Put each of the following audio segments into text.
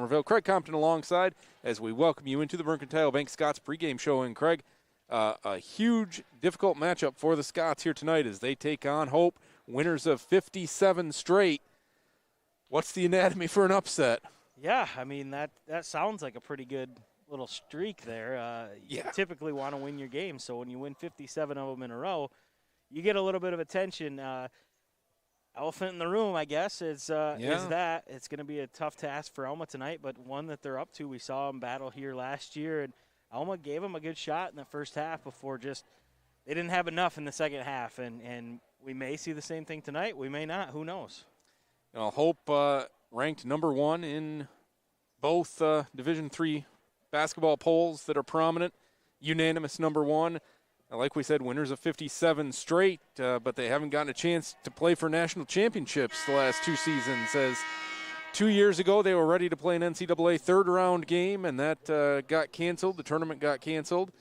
Somerville. Craig Compton alongside as we welcome you into the Mercantile Bank Scots pregame show. And Craig, a huge, difficult matchup for the Scots here tonight as they take on Hope, winners of 57 straight. What's the anatomy for an upset? Yeah, I mean, that sounds like a pretty good little streak there. You typically want to win your game, so when you win 57 of them in a row, you get a little bit of attention. Elephant in the room, I guess, is that. It's going to be a tough task for Alma tonight, but one that they're up to. We saw them battle here last year, and Alma gave them a good shot in the first half before they didn't have enough in the second half, and we may see the same thing tonight. We may not. Who knows? Hope ranked number one in both Division III basketball polls that are prominent, unanimous number one. Like we said, winners of 57 straight, but they haven't gotten a chance to play for national championships the last two seasons. As 2 years ago, they were ready to play an NCAA third-round game, and that got canceled. The tournament got canceled.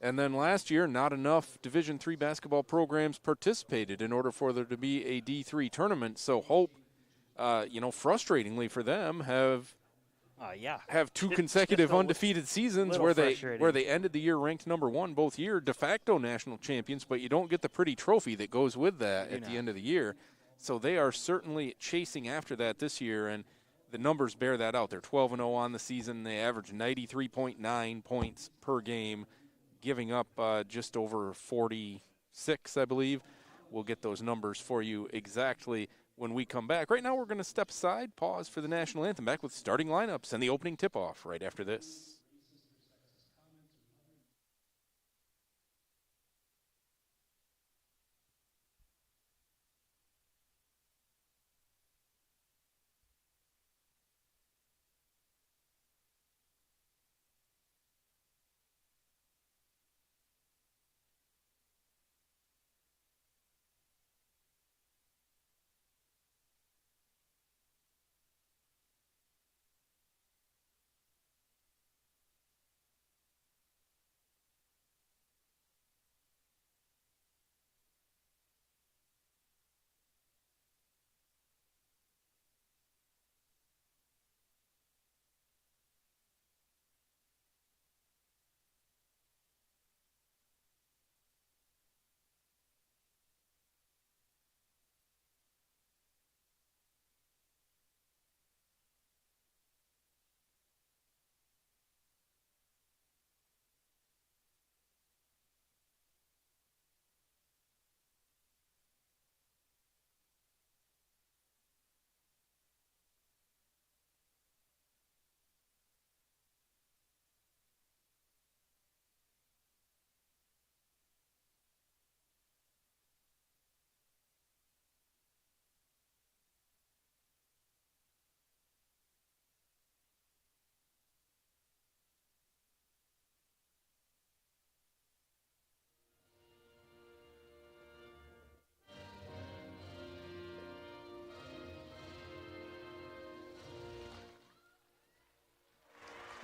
And then last year, not enough Division III basketball programs participated in order for there to be a D3 tournament. So Hope, frustratingly for them, have two consecutive undefeated seasons where they ended the year ranked number one both year, de facto national champions, but you don't get the pretty trophy that goes with that at the end of the year. So they are certainly chasing after that this year, and the numbers bear that out. They're 12-0 on the season. They average 93.9 points per game, giving up just over 46, I believe. We'll get those numbers for you exactly when we come back. Right now we're going to step aside, pause for the national anthem, back with starting lineups and the opening tip-off right after this.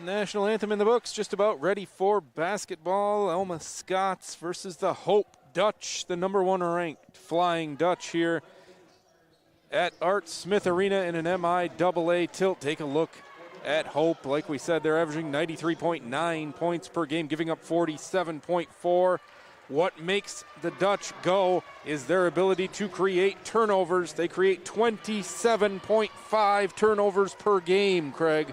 National anthem in the books, just about ready for basketball. Alma Scots versus the Hope Dutch, the number one ranked Flying Dutch here at Art Smith Arena in an MIAA tilt. Take a look at Hope. Like we said, they're averaging 93.9 points per game, giving up 47.4. What makes the Dutch go is their ability to create turnovers. They create 27.5 turnovers per game, Craig.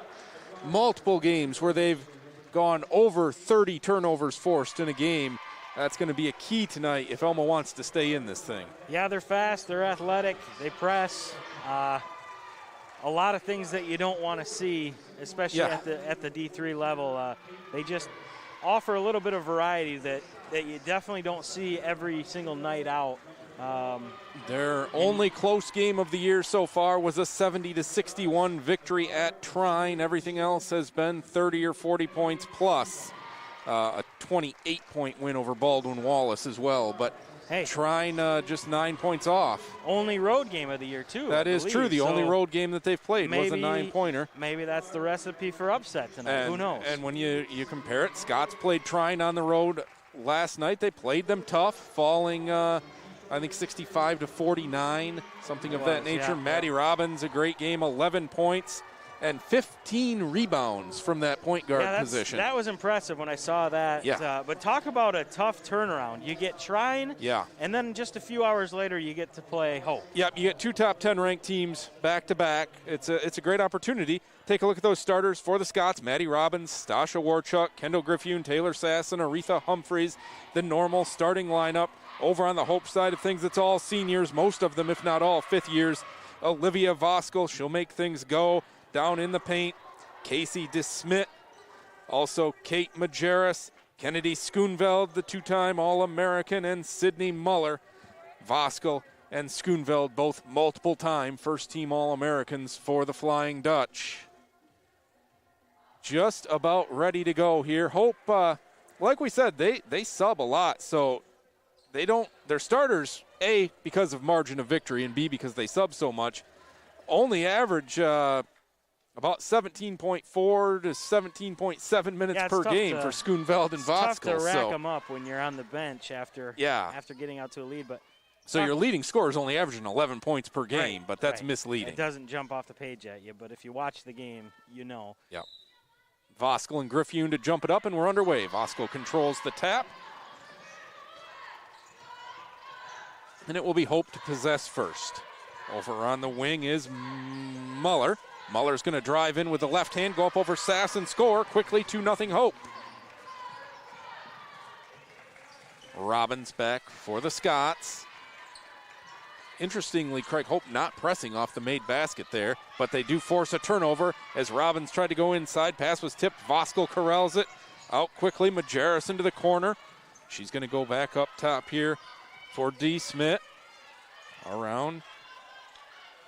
Multiple games where they've gone over 30 turnovers forced in a game. That's going to be a key tonight if Alma wants to stay in this thing. Yeah, they're fast, they're athletic, they press. A lot of things that you don't want to see, especially at the D3 level. They just offer a little bit of variety that you definitely don't see every single night out. Their only close game of the year so far was a 70-61 victory at Trine. Everything else has been 30 or 40 points plus. A 28-point win over Baldwin Wallace as well. But hey, Trine just 9 points off. Only road game of the year, too. That is true. The only road game that they've played was a 9-pointer. Maybe that's the recipe for upset tonight. Who knows? And when you compare it, Scots played Trine on the road last night. They played them tough, falling, I think, 65-49, something of that nature. Yeah. Maddie Robbins, a great game, 11 points. and 15 rebounds from that point guard position. That was impressive when I saw that. Yeah. But talk about a tough turnaround. You get Shrine, and then just a few hours later you get to play Hope. Yep, you get 2 top 10 ranked teams back to back. It's a great opportunity. Take a look at those starters for the Scots: Maddie Robbins, Stasha Warchuk, Kendall Griffune, Taylor Sasson, Aretha Humphreys. The normal starting lineup. Over on the Hope side of things, it's all seniors, most of them, if not all, 5th years. Olivia Voskel, she'll make things go. Down in the paint, Casey DeSmit, also Kate Majerus, Kennedy Schoonveld, the 2-time All-American, and Sydney Muller. Voskel and Schoonveld, both multiple-time first-team All-Americans for the Flying Dutch. Just about ready to go here. Hope, like we said, they sub a lot, so their starters, A, because of margin of victory, and B, because they sub so much, only average about 17.4 to 17.7 minutes per game for Schoonveld and Voskel. It's tough to rack them up when you're on the bench after getting out to a lead. But so your leading scorer is only averaging 11 points per game, but that's misleading. It doesn't jump off the page at you, but if you watch the game, you know. Yeah. Voskel and Griffune to jump it up, and we're underway. Voskel controls the tap. And it will be Hope to possess first. Over on the wing is Muller. Muller's going to drive in with the left hand, go up over Sass and score. Quickly 2-0 Hope. Robbins back for the Scots. Interestingly, Craig, Hope not pressing off the made basket there, but they do force a turnover as Robbins tried to go inside. Pass was tipped. Voskel corrals it. Out quickly, Majerus into the corner. She's going to go back up top here for D. Smith. Around.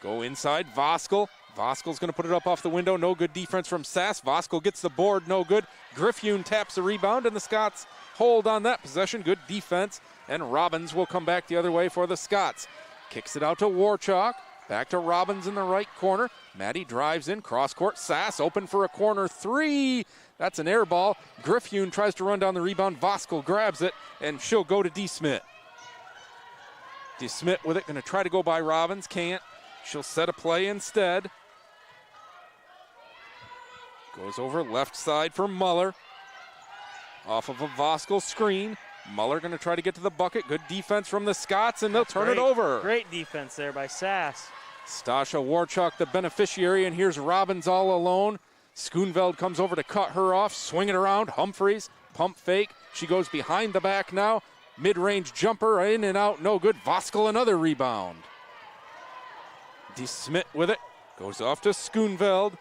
Go inside. Voskel. Voskel's going to put it up off the window. No good defense from Sass. Voskel gets the board. No good. Griffune taps the rebound, and the Scots hold on that possession. Good defense. And Robbins will come back the other way for the Scots. Kicks it out to Warchuk. Back to Robbins in the right corner. Maddie drives in. Cross court. Sass open for a corner 3. That's an air ball. Griffune tries to run down the rebound. Voskel grabs it, and she'll go to D. Smith. D. Smith with it. Going to try to go by Robbins. Can't. She'll set a play instead. Goes over left side for Muller. Off of a Voskel screen. Muller going to try to get to the bucket. Good defense from the Scots, and they'll turn it over. Great defense there by Sass. Stasha Warchuk, the beneficiary, and here's Robbins all alone. Schoonveld comes over to cut her off, swing it around. Humphreys, pump fake. She goes behind the back now. Mid-range jumper, in and out, no good. Voskel, another rebound. DeSmit with it. Goes off to Schoonveld.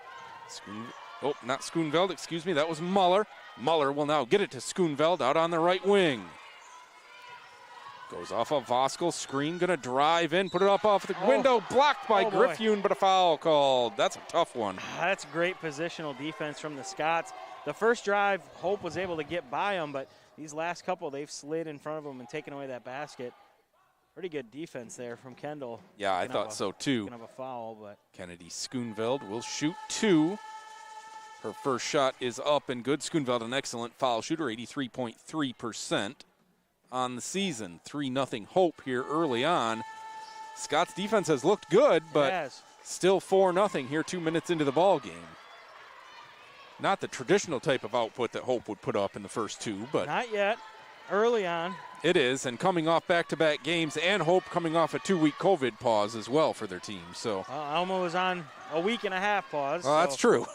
Oh, not Schoonveld, excuse me. That was Muller. Muller will now get it to Schoonveld out on the right wing. Goes off of Voskel. Screen going to drive in, put it up off the window. Blocked by Griffune, but a foul called. That's a tough one. That's great positional defense from the Scots. The first drive, Hope was able to get by them, but these last couple, they've slid in front of them and taken away that basket. Pretty good defense there from Kendall. Yeah, I thought so too. Gonna have a foul, but Kennedy Schoonveld will shoot 2. Her first shot is up and good. Schoonveld, an excellent foul shooter, 83.3% on the season. 3-0 Hope here early on. Scott's defense has looked good, but still 4-0 here 2 minutes into the ball game. Not the traditional type of output that Hope would put up in the first 2, but not yet. Early on. It is, and coming off back-to-back games, and Hope coming off a 2-week COVID pause as well for their team. So Alma was on a week and a half pause. Well, that's true.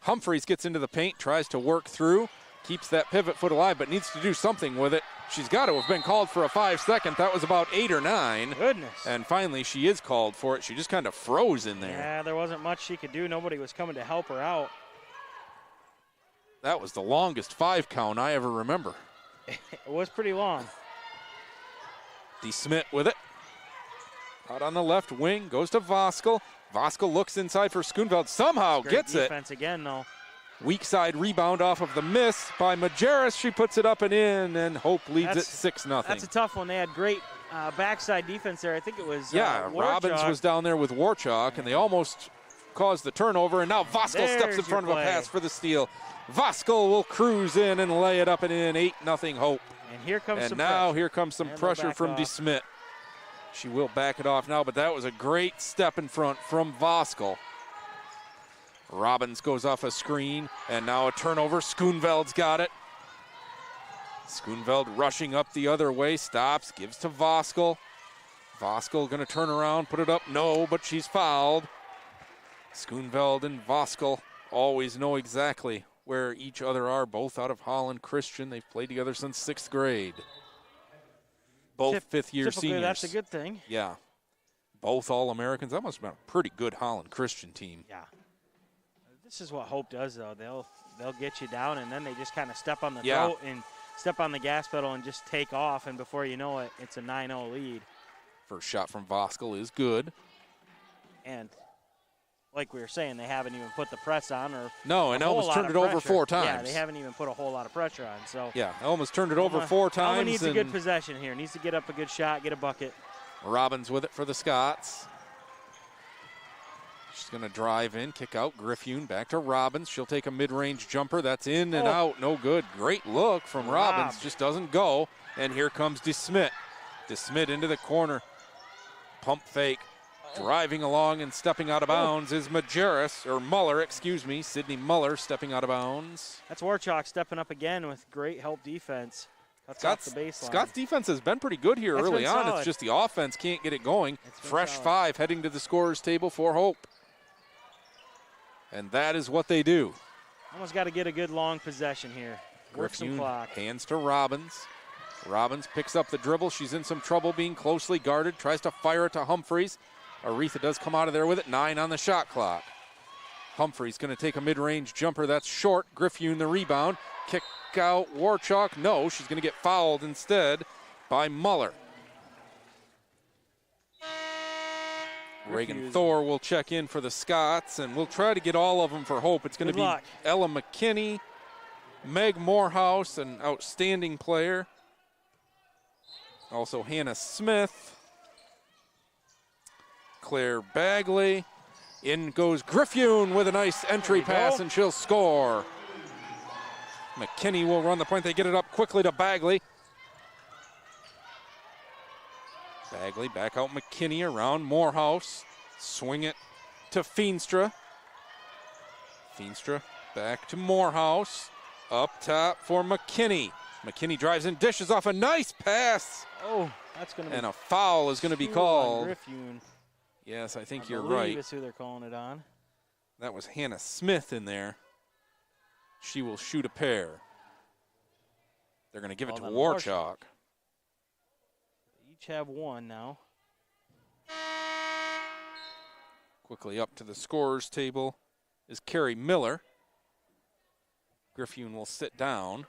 Humphreys gets into the paint, tries to work through, keeps that pivot foot alive, but needs to do something with it. She's got to have been called for a 5-second. That was about 8 or 9. Goodness. And finally, she is called for it. She just kind of froze in there. Yeah, there wasn't much she could do. Nobody was coming to help her out. That was the longest 5 count I ever remember. It was pretty long. DeSmit with it. Out on the left wing, goes to Voskel. Voskel looks inside for Schoonveld, somehow gets it. Defense again, though. Weak side rebound off of the miss by Majerus. She puts it up and in, and Hope leads it 6-0. That's a tough one. They had great backside defense there. I think it was Robbins was down there with Warchuk, and they almost caused the turnover, and now Voskel steps in front of a pass for the steal. Voskel will cruise in and lay it up and in. 8-0 Hope. And here comes some now pressure. Here comes some pressure from DeSmit. She will back it off now, but that was a great step in front from Voskel. Robbins goes off a screen, and now a turnover. Schoonveld's got it. Schoonveld rushing up the other way, stops, gives to Voskel. Voskel going to turn around, put it up. No, but she's fouled. Schoonveld and Voskel always know exactly where each other are, both out of Holland Christian. They've played together since 6th grade. Both fifth-year seniors. That's a good thing. Yeah. Both All-Americans. That must have been a pretty good Holland Christian team. Yeah. This is what Hope does, though. They'll get you down, and then they just kind of step on the throat and step on the gas pedal and just take off, and before you know it, it's a 9-0 lead. First shot from Voskel is good. And like we were saying, they haven't even put the press on. No, and Elma's turned it over 4 times. Yeah, they haven't even put a whole lot of pressure on. So yeah, Elma's turned it over 4 times. Alma needs a good possession here. Needs to get up a good shot, get a bucket. Robbins with it for the Scots. She's going to drive in, kick out. Griffune back to Robbins. She'll take a mid-range jumper. That's in and out. No good. Great look from Robbins. Just doesn't go. And here comes DeSmit. DeSmit into the corner. Pump fake. Driving along and stepping out of bounds is Muller, excuse me. Sydney Muller stepping out of bounds. That's Warchalk stepping up again with great help defense. Cuts off the baseline. Scott's defense has been pretty good here early on. It's just the offense can't get it going. Fresh solid. 5 heading to the scorer's table for Hope. And that is what they do. Almost got to get a good long possession here. Work some clock. Hands to Robbins. Robbins picks up the dribble. She's in some trouble being closely guarded. Tries to fire it to Humphreys. Aretha does come out of there with it. 9 on the shot clock. Humphreys going to take a mid-range jumper. That's short. Griffune the rebound. Kick out Warchalk. No, she's going to get fouled instead by Muller. Reagan Thor will check in for the Scots, and we'll try to get all of them for Hope. It's going to be Ella McKinney, Meg Morehouse, an outstanding player. Also Hannah Smith. Claire Bagley. In goes Griffune with a nice entry pass, and she'll score. McKinney will run the point. They get it up quickly to Bagley. Bagley back out McKinney around Morehouse. Swing it to Feenstra. Feenstra back to Morehouse. Up top for McKinney. McKinney drives in, dishes off a nice pass. Oh, that's going to be. And a foul is going to be called. Griffune. Yes, I think you're right. That's who they're calling it on. That was Hannah Smith in there. She will shoot a pair. They're going to give it to Warchalk. They each have one now. Quickly up to the scorer's table is Carrie Miller. Griffune will sit down.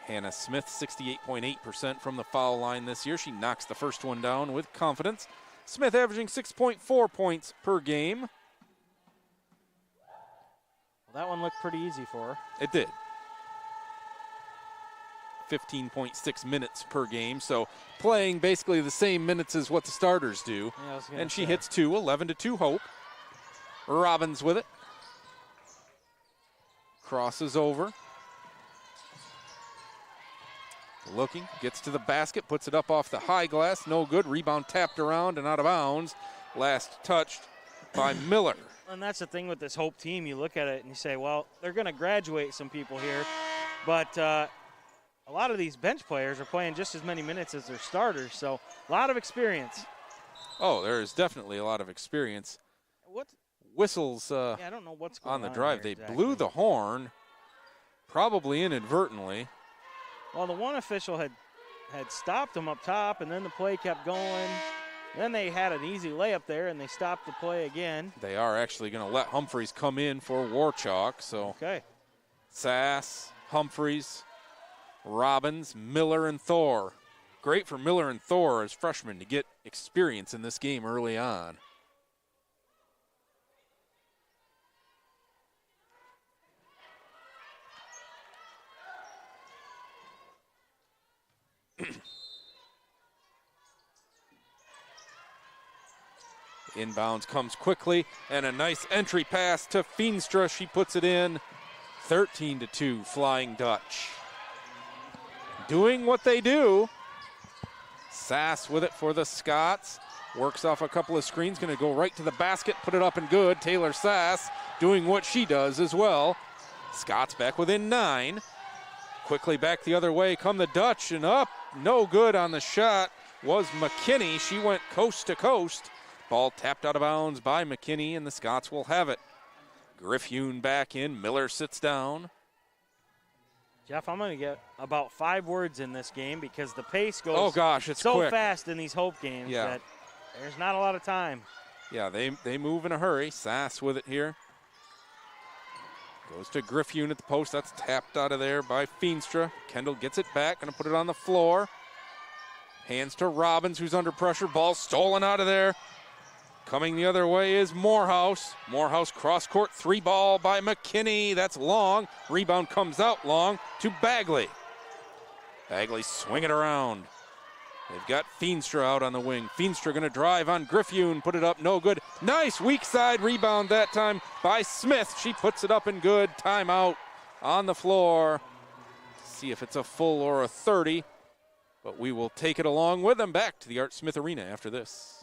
Hannah Smith, 68.8% from the foul line this year. She knocks the first one down with confidence. Smith averaging 6.4 points per game. Well, that one looked pretty easy for her. It did. 15.6 minutes per game, so playing basically the same minutes as what the starters do. Yeah, and she hits 2, 11-2 Hope. Robbins with it. Crosses over. Looking, gets to the basket, puts it up off the high glass, no good. Rebound tapped around and out of bounds. Last touched by Miller. And that's the thing with this Hope team. You look at it and you say, well, they're going to graduate some people here, but a lot of these bench players are playing just as many minutes as their starters, so a lot of experience. Oh, there is definitely a lot of experience. What? Whistles I don't know what's going on the drive. They exactly. Blew the horn, probably inadvertently. Well, the one official had stopped them up top, and then the play kept going. Then they had an easy layup there, and they stopped the play again. They are actually going to let Humphreys come in for Warchalk. So okay. Sass, Humphreys, Robbins, Miller, and Thor. Great for Miller and Thor as freshmen to get experience in this game early on. Inbounds comes quickly, and a nice entry pass to Feenstra. She puts it in. 13-2, Flying Dutch. Doing what they do. Sass with it for the Scots. Works off a couple of screens, going to go right to the basket, put it up and good. Taylor Sass doing what she does as well. Scots back within 9. Quickly back the other way come the Dutch, and up, no good on the shot was McKinney. She went coast to coast. Ball tapped out of bounds by McKinney, and the Scots will have it. Griffune back in, Miller sits down. Jeff, I'm going to get about 5 words in this game because the pace goes it's so quick. fast in these Hope games that there's not a lot of time. Yeah, they move in a hurry. Sass with it here. Goes to Griffune at the post. That's tapped out of there by Feenstra. Kendall gets it back, going to put it on the floor. Hands to Robbins, who's under pressure. Ball stolen out of there. Coming the other way is Morehouse. Morehouse cross-court 3 ball by McKinney. That's long. Rebound comes out long to Bagley. Bagley swing it around. They've got Feenstra out on the wing. Feenstra going to drive on Griffune, put it up, no good. Nice weak side rebound that time by Smith. She puts it up and good. Timeout on the floor. See if it's a full or a 30, but we will take it along with them back to the Art Smith Arena after this.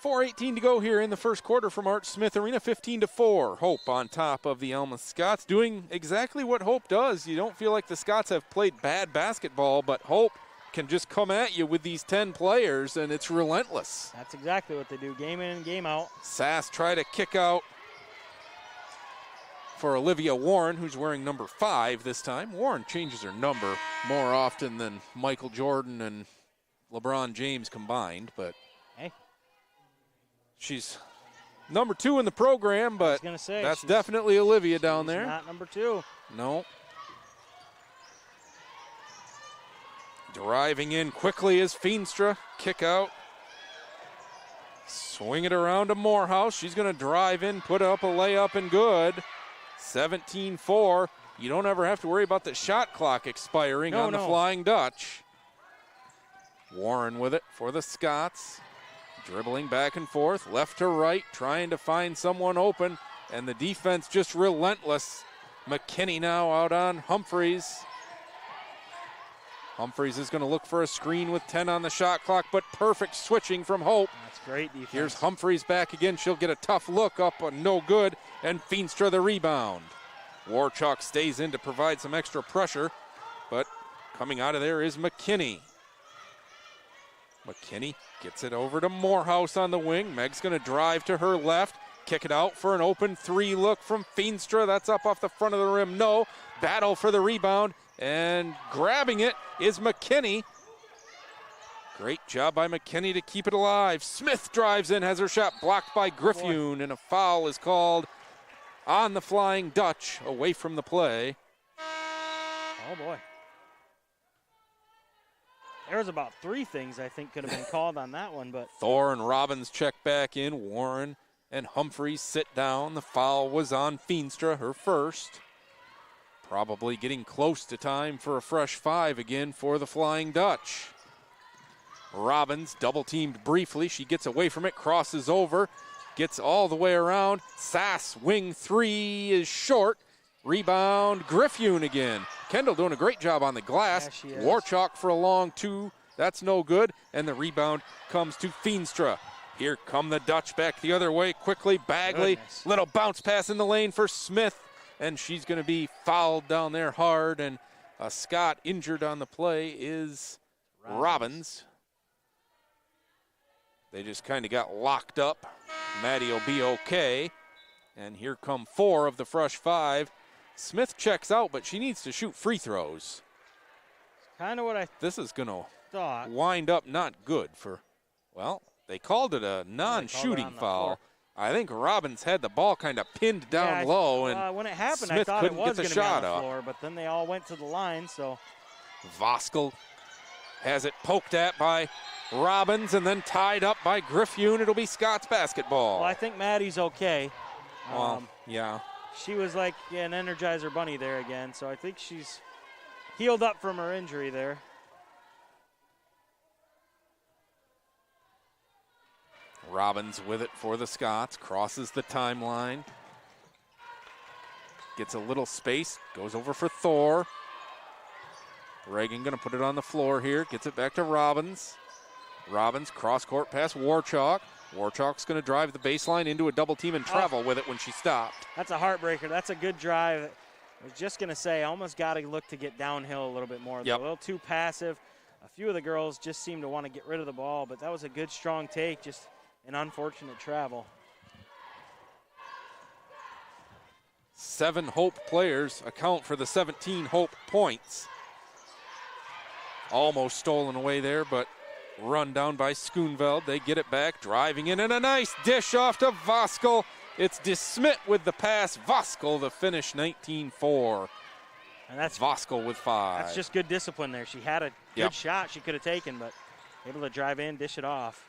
.4:18 to go here in the first quarter from Art Smith Arena, 15-4. Hope on top of the Alma Scots, doing exactly what Hope does. You don't feel like the Scots have played bad basketball, but Hope can just come at you with these 10 players, and it's relentless. That's exactly what they do, game in and game out. Sass try to kick out for Olivia Warren, who's wearing number 5 this time. Warren changes her number more often than Michael Jordan and LeBron James combined, but hey. She's number 2 in the program, but that's definitely Olivia down there. Not number 2. No. Driving in quickly is Feenstra. Kick out. Swing it around to Morehouse. She's going to drive in, put up a layup, and good. 17-4. You don't ever have to worry about the shot clock expiring on the Flying Dutch. Warren with it for the Scots. Dribbling back and forth, left to right, trying to find someone open, and the defense just relentless. McKinney now out on Humphreys. Humphreys is going to look for a screen with 10 on the shot clock, but perfect switching from Hope. That's great defense. Here's Humphreys back again. She'll get a tough look up, no good, and Feenstra the rebound. Warchalk stays in to provide some extra pressure, but coming out of there is McKinney. McKinney gets it over to Morehouse on the wing. Meg's going to drive to her left, kick it out for an open 3 look from Feenstra. That's up off the front of the rim. No. Battle for the rebound, and grabbing it is McKinney. Great job by McKinney to keep it alive. Smith drives in, has her shot blocked by Griffune, and a foul is called on the Flying Dutch away from the play. Oh, boy. There was about 3 things I think could have been called on that one, but Thor and Robbins check back in. Warren and Humphreys sit down. The foul was on Feenstra, her first. Probably getting close to time for a fresh 5 again for the Flying Dutch. Robbins double-teamed briefly. She gets away from it, crosses over, gets all the way around. Sass, wing 3 is short. Rebound, Griffune again. Kendall doing a great job on the glass. Yeah, Warchalk for a long 2. That's no good. And the rebound comes to Feenstra. Here come the Dutch back the other way quickly. Bagley, little bounce pass in the lane for Smith. And she's going to be fouled down there hard. And Scott injured on the play is Robbins. They just kind of got locked up. Maddie will be okay. And here come 4 of the fresh 5. Smith checks out, but she needs to shoot free throws. Kind of what I This is going to thought. Wind up not good for, well, they called it a non-shooting foul. I think Robbins had the ball kind of pinned down low, and when it happened, Smith I thought couldn't it was get the going to be on shot the up. floor, but then they all went to the line, so Voskel has it poked at by Robbins and then tied up by Griffune. It'll be Scots basketball. Well, I think Maddie's okay. Yeah. She was like an Energizer bunny there again, so I think she's healed up from her injury there. Robbins with it for the Scots, crosses the timeline. Gets a little space, goes over for Thor. Reagan gonna put it on the floor here, gets it back to Robbins. Robbins cross-court pass Warchalk. Warchalk's gonna drive the baseline into a double team and travel with it when she stopped. That's a heartbreaker. That's a good drive. I was just gonna say, almost gotta look to get downhill a little bit more. Yep. A little too passive. A few of the girls just seem to want to get rid of the ball, but that was a good, strong take, just an unfortunate travel. 7 Hope players account for the 17 Hope points. Almost stolen away there, but run down by Schoonveld. They get it back, driving in, and a nice dish off to Voskel. It's DeSmit with the pass. Voskel the finish, 19-4. And that's Voskel with 5. That's just good discipline there. She had a good shot she could have taken, but able to drive in, dish it off.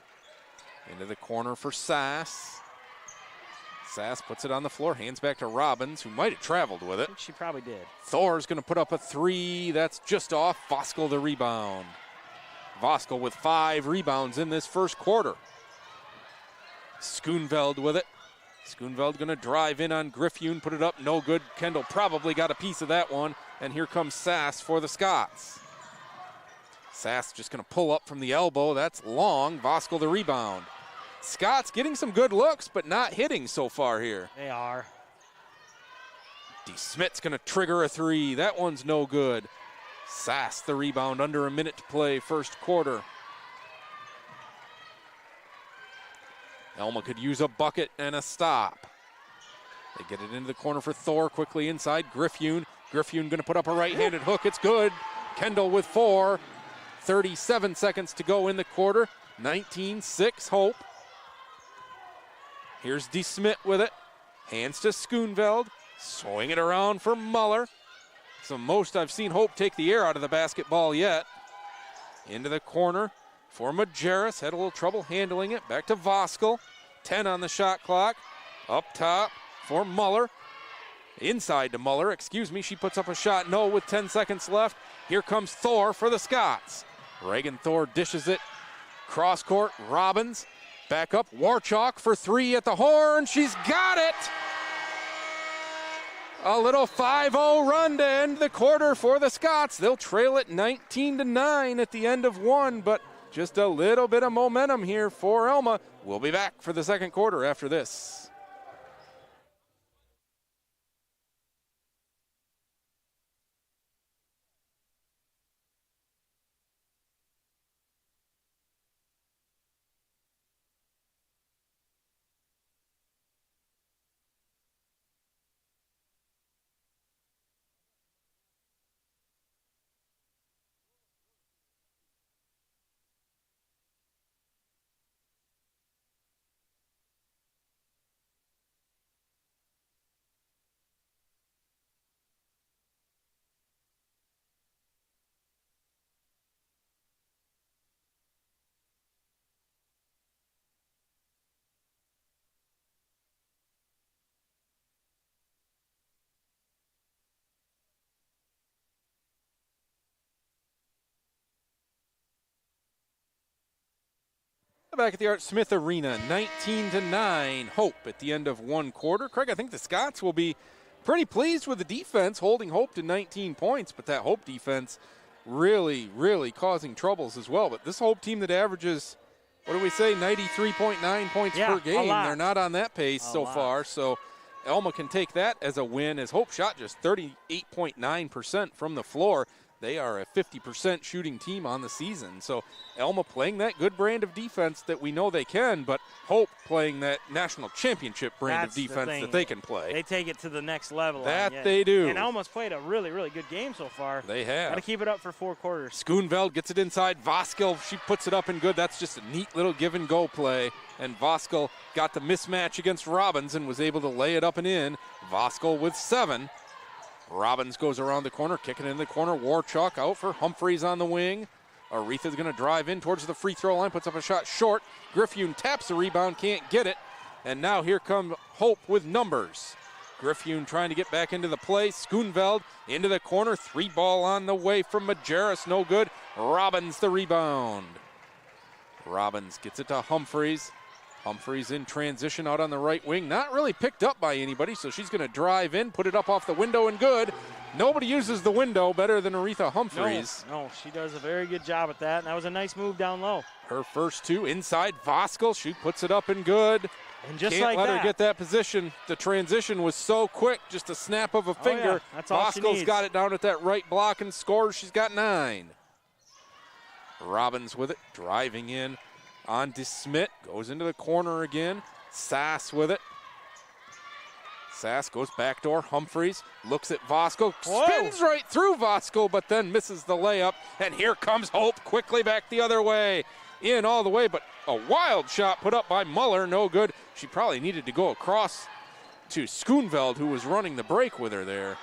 Into the corner for Sass. Sass puts it on the floor, hands back to Robbins, who might have traveled with I it. think she probably did. Thor's going to put up a 3. That's just off. Voskel the rebound. Voskel with 5 rebounds in this first quarter. Schoonveld with it. Schoonveld going to drive in on Griffune, put it up, no good. Kendall probably got a piece of that one. And here comes Sass for the Scots. Sass just going to pull up from the elbow. That's long. Voskel the rebound. Scots getting some good looks, but not hitting so far here. They are. DeSmit's going to trigger a 3. That one's no good. Sass the rebound, under a minute to play, first quarter. Alma could use a bucket and a stop. They get it into the corner for Thor, quickly inside. Griffune going to put up a right-handed hook. It's good. Kendall with 4. 37 seconds to go in the quarter. 19-6 Hope. Here's DeSmit with it. Hands to Schoonveld. Swing it around for Muller. It's the most I've seen Hope take the air out of the basketball yet. Into the corner for Majerus. Had a little trouble handling it. Back to Voskel. 10 on the shot clock. Up top for Muller. Inside to Muller. Excuse me. She puts up a shot. No, with 10 seconds left. Here comes Thor for the Scots. Reagan Thor dishes it. Cross court. Robbins. Back up. Warchalk for 3 at the horn. She's got it. A little 5-0 run to end the quarter for the Scots. They'll trail it 19-9 at the end of 1, but just a little bit of momentum here for Alma. We'll be back for the second quarter after this. Back at the Art Smith Arena, 19-9 Hope at the end of 1 quarter. Craig, I think the Scots will be pretty pleased with the defense, holding Hope to 19 points, but that Hope defense really, really causing troubles as well. But this Hope team that averages, what do we say, 93.9 points per game, they're not on that pace so far. So Alma can take that as a win, as Hope shot just 38.9% from the floor. They are a 50% shooting team on the season. So Alma playing that good brand of defense that we know they can, but Hope playing that national championship brand of defense that they can play. They take it to the next level. That they do. And Alma's played a really, really good game so far. They have. Got to keep it up for 4 quarters. Schoonveld gets it inside. Voskel, she puts it up and good. That's just a neat little give-and-go play. And Voskel got the mismatch against Robbins and was able to lay it up and in. Voskel with 7. Robbins goes around the corner, kicking in the corner. Warchuk out for Humphreys on the wing. Aretha's going to drive in towards the free throw line, puts up a shot short. Griffune taps the rebound, can't get it. And now here comes Hope with numbers. Griffune trying to get back into the play. Schoonveld into the corner. 3-ball on the way from Majerus, no good. Robbins the rebound. Robbins gets it to Humphreys. Humphreys in transition out on the right wing. Not really picked up by anybody, so she's going to drive in, put it up off the window, and good. Nobody uses the window better than Aretha Humphreys. No, she does a very good job at that, and that was a nice move down low. Her first two inside Voskel. She puts it up and good. And just Can't like let that, her get that position. The transition was so quick, just a snap of a finger. Yeah, that's all she Voskel's needs. got it down at that right block and scores. She's got 9. Robbins with it, driving in on DeSmit. Goes into the corner again. Sass with it. Sass goes backdoor. Humphreys looks at Voskel. Spins right through Voskel, but then misses the layup. And here comes Hope quickly back the other way. In all the way, but a wild shot put up by Muller. No good. She probably needed to go across to Schoonveld, who was running the break with her there.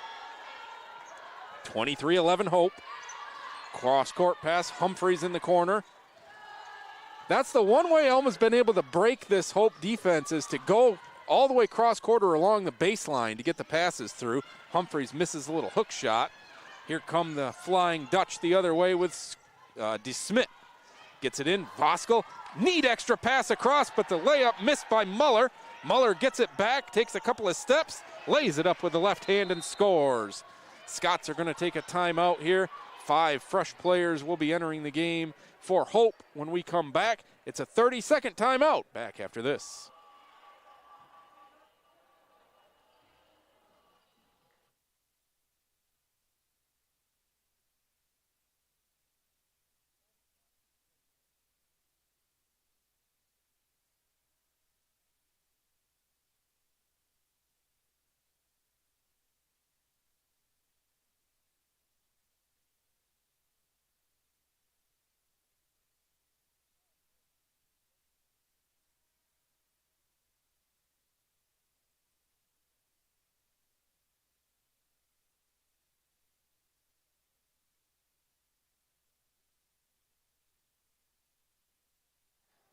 23-11 Hope. Cross-court pass. Humphreys in the corner. That's the one way Alma's been able to break this Hope defense, is to go all the way cross-court or along the baseline to get the passes through. Humphreys misses a little hook shot. Here come the Flying Dutch the other way with DeSmit. Gets it in. Voskel, need extra pass across, but the layup missed by Muller. Muller gets it back, takes a couple of steps, lays it up with the left hand and scores. Scots are going to take a timeout here. 5 fresh players will be entering the game for Hope when we come back. It's a 30-second timeout. Back after this.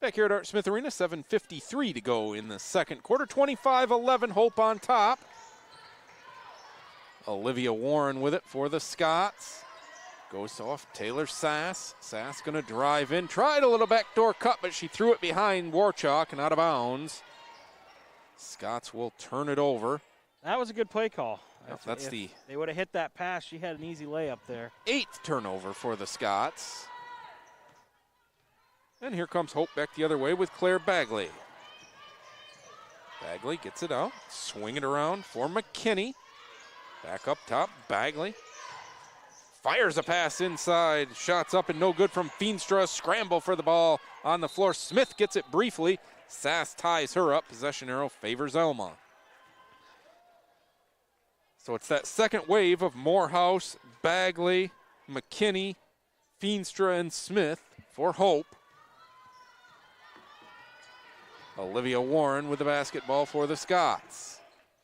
Back here at Art Smith Arena, 7:53 to go in the second quarter. 25-11 Hope on top. Olivia Warren with it for the Scots. Goes off Taylor Sass. Sass going to drive in. Tried a little backdoor cut, but she threw it behind Warchuk and out of bounds. Scots will turn it over. That was a good play call. If they would have hit that pass, she had an easy layup there. 8th turnover for the Scots. And here comes Hope back the other way with Claire Bagley. Bagley gets it out, swing it around for McKinney. Back up top, Bagley. Fires a pass inside, shots up and no good from Feenstra. Scramble for the ball on the floor. Smith gets it briefly. Sass ties her up. Possession arrow favors Alma. So it's that second wave of Morehouse, Bagley, McKinney, Feenstra, and Smith for Hope. Olivia Warren with the basketball for the Scots.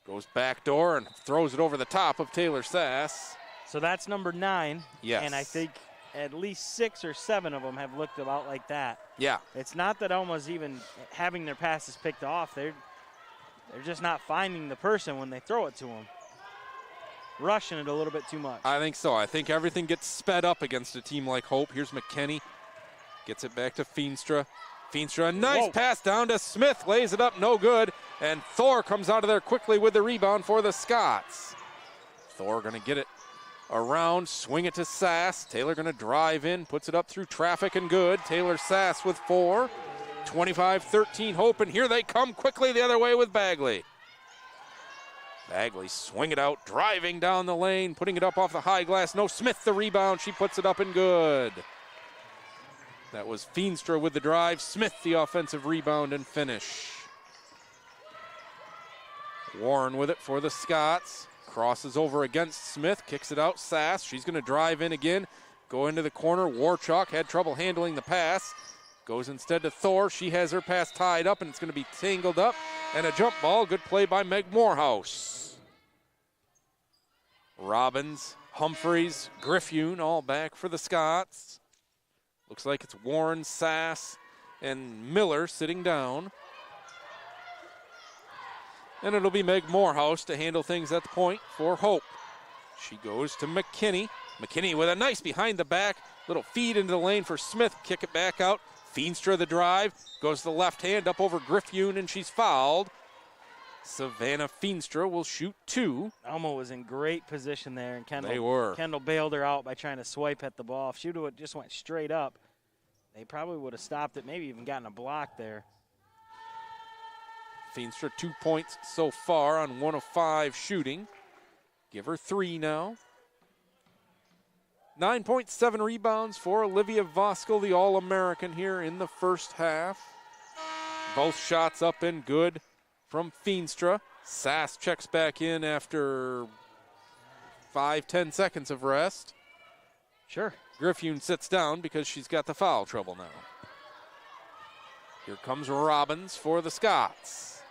Goes backdoor and throws it over the top of Taylor Sass. So that's number 9. Yes. And I think at least 6 or 7 of them have looked about like that. Yeah. It's not that Alma's even having their passes picked off. They're just not finding the person when they throw it to them. Rushing it a little bit too much. I think so. I think everything gets sped up against a team like Hope. Here's McKinney. Gets it back to Feenstra. Feenstra, a nice pass down to Smith. Lays it up, no good. And Thor comes out of there quickly with the rebound for the Scots. Thor going to get it around, swing it to Sass. Taylor going to drive in, puts it up through traffic and good. Taylor Sass with 4. 25-13 Hope, and here they come quickly the other way with Bagley. Bagley swing it out, driving down the lane, putting it up off the high glass. No, Smith the rebound. She puts it up and good. That was Feenstra with the drive. Smith the offensive rebound and finish. Warren with it for the Scots. Crosses over against Smith, kicks it out. Sass, she's going to drive in again. Go into the corner. Warchuk had trouble handling the pass. Goes instead to Thor. She has her pass tied up, and it's going to be tangled up. And a jump ball. Good play by Meg Morehouse. Robbins, Humphreys, Griffune all back for the Scots. Looks like it's Warren, Sass, and Miller sitting down. And it'll be Meg Morehouse to handle things at the point for Hope. She goes to McKinney. McKinney with a nice behind the back. Little feed into the lane for Smith. Kick it back out. Feenstra the drive. Goes to the left hand up over Griffune, and she's fouled. Savannah Feenstra will shoot 2. Alma was in great position there, and Kendall bailed her out by trying to swipe at the ball. If she would have just went straight up, they probably would have stopped it, maybe even gotten a block there. Feenstra 2 points so far on 1 of 5 shooting. Give her 3 now. 9.7 rebounds for Olivia Voskel, the All-American here in the first half. Both shots up and good from Feenstra. Sass checks back in after 5-10 seconds of rest. Sure. Griffune sits down because she's got the foul trouble now. Here comes Robbins for the Scots.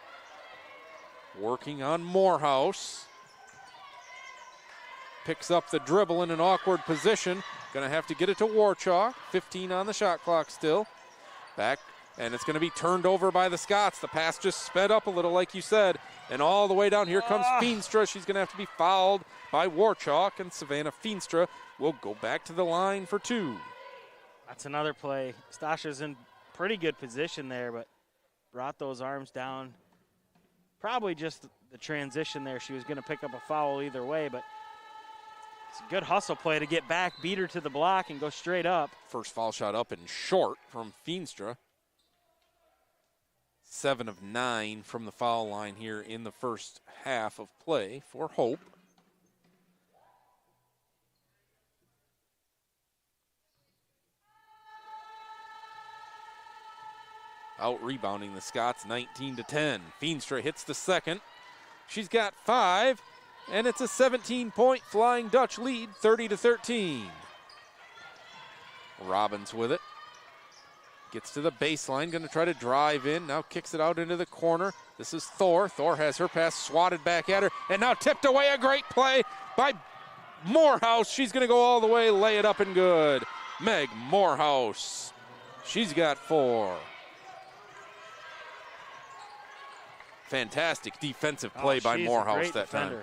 Working on Morehouse. Picks up the dribble in an awkward position. Going to have to get it to Warchalk. 15 on the shot clock still. Back, and it's going to be turned over by the Scots. The pass just sped up a little, like you said. And all the way down here comes Feenstra. She's going to have to be fouled by Warchalk, and Savannah Feenstra will go back to the line for 2. That's another play. Stasha's in pretty good position there, but brought those arms down. Probably just the transition there. She was going to pick up a foul either way, but it's a good hustle play to get back, beat her to the block, and go straight up. First foul shot up and short from Feenstra. 7 of 9 from the foul line here in the first half of play for Hope. Out rebounding the Scots 19-10. Feenstra hits the second. She's got 5, and it's a 17-point Flying Dutch lead, 30-13. Robbins with it. Gets to the baseline, going to try to drive in. Now kicks it out into the corner. This is Thor. Thor has her pass swatted back at her, and now tipped away. A great play by Morehouse. She's going to go all the way, lay it up and good. Meg Morehouse. She's got 4. Fantastic defensive play by Morehouse that time.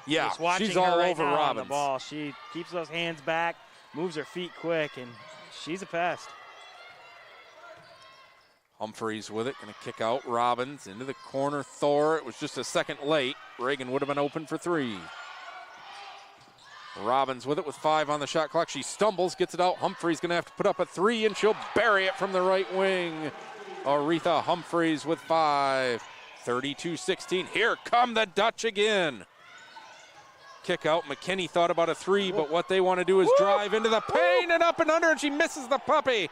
Yeah, she's all over Robbins. The ball. She keeps those hands back, moves her feet quick, and she's a pest. Humphreys with it, going to kick out Robbins into the corner. Thor, it was just a second late. Reagan would have been open for 3. Robbins with it with 5 on the shot clock. She stumbles, gets it out. Humphreys going to have to put up a 3, and she'll bury it from the right wing. Aretha Humphreys with 5. 32-16. Here come the Dutch again. Kick out. McKinney thought about a 3, but what they want to do is drive into the paint and up and under, and she misses the puppy.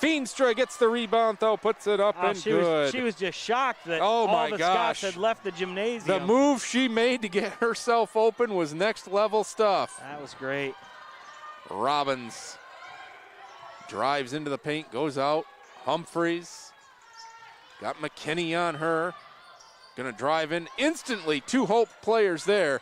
Feenstra gets the rebound, though, puts it up and good. She was just shocked that all the Scots had left the gymnasium. The move she made to get herself open was next-level stuff. That was great. Robbins drives into the paint, goes out. Humphreys got McKinney on her. Going to drive in instantly. 2 Hope players there.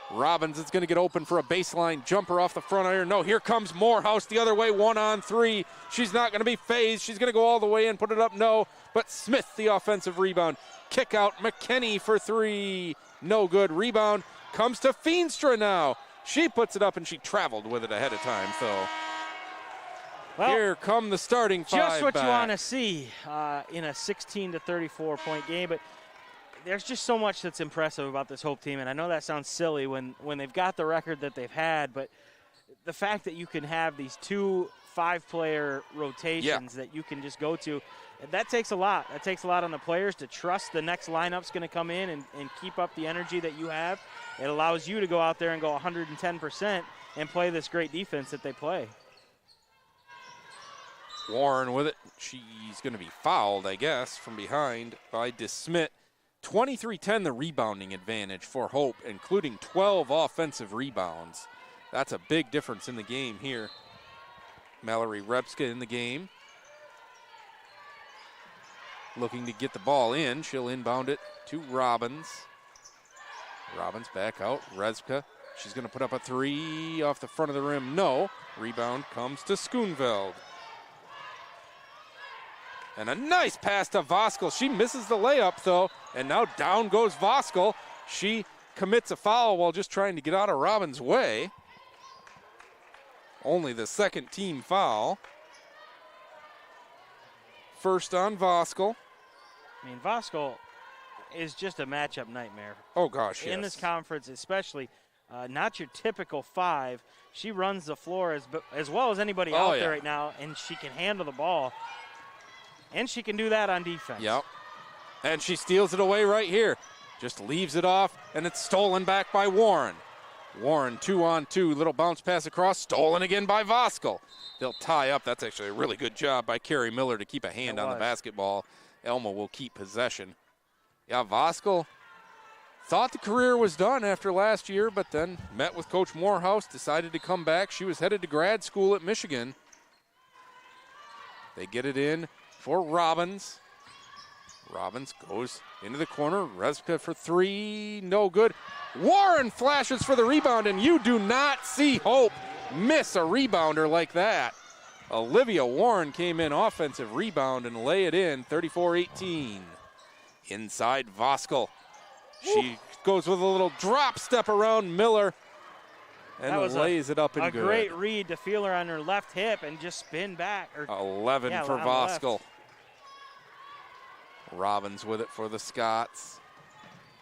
Robbins is going to get open for a baseline jumper off the front iron. No, here comes Morehouse the other way, 1-on-3. She's not going to be phased. She's going to go all the way in, put it up, no. But Smith, the offensive rebound. Kick out, McKinney for 3. No good. Rebound comes to Feenstra now. She puts it up, and she traveled with it ahead of time, so. Well, here come the starting 5 just what back. You want to see in a 16-34 point game, but there's just so much that's impressive about this Hope team, and I know that sounds silly when they've got the record that they've had, but the fact that you can have these 2 5-player rotations that you can just go to, that takes a lot. That takes a lot on the players to trust the next lineup's going to come in and keep up the energy that you have. It allows you to go out there and go 110% and play this great defense that they play. Warren with it. She's going to be fouled, I guess, from behind by DeSmit. 23-10 the rebounding advantage for Hope, including 12 offensive rebounds. That's a big difference in the game here. Mallory Repska in the game. Looking to get the ball in. She'll inbound it to Robbins. Robbins back out. Repska She's going to put up a 3 off the front of the rim. No. Rebound comes to Schoonveld. And a nice pass to Voskel. She misses the layup, though, and now down goes Voskel. She commits a foul while just trying to get out of Robbins' way. Only the second team foul. First on Voskel. I mean, Voskel is just a matchup nightmare. Oh, gosh, yes. In this conference, especially, not your typical 5. She runs the floor as well as anybody out there right now, and she can handle the ball. And she can do that on defense. Yep. And she steals it away right here. Just leaves it off, and it's stolen back by Warren. Warren 2-on-2, little bounce pass across, stolen again by Voskel. They'll tie up. That's actually a really good job by Carrie Miller to keep a hand on the basketball. Alma will keep possession. Yeah, Voskel thought the career was done after last year, but then met with Coach Morehouse, decided to come back. She was headed to grad school at Michigan. They get it in for Robbins. Robbins goes into the corner. Rezka for 3, no good. Warren flashes for the rebound, and you do not see Hope miss a rebounder like that. Olivia Warren came in offensive rebound and lay it in, 34-18. Inside Voskel. She goes with a little drop step around Miller and lays it up and good. A great read to feel her on her left hip and just spin back. 11 for Voskel. Robbins with it for the Scots.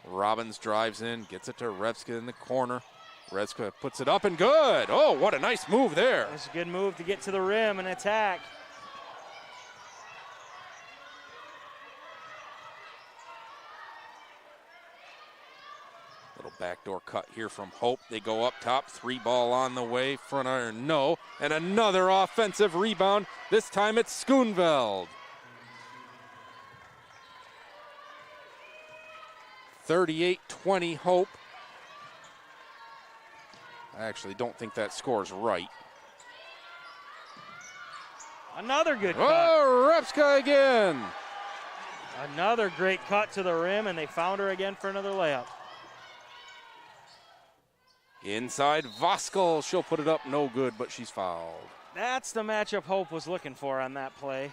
Robbins drives in, gets it to Repska in the corner. Repska puts it up and good. Oh, what a nice move there. It's a good move to get to the rim and attack. Little backdoor cut here from Hope. They go up top, 3 ball on the way, front iron, no. And another offensive rebound. This time it's Schoonveld. 38-20 Hope. I actually don't think that score's right. Another good cut. Oh, Repska again. Another great cut to the rim, and they found her again for another layup. Inside Voskel. She'll put it up, no good, but she's fouled. That's the matchup Hope was looking for on that play.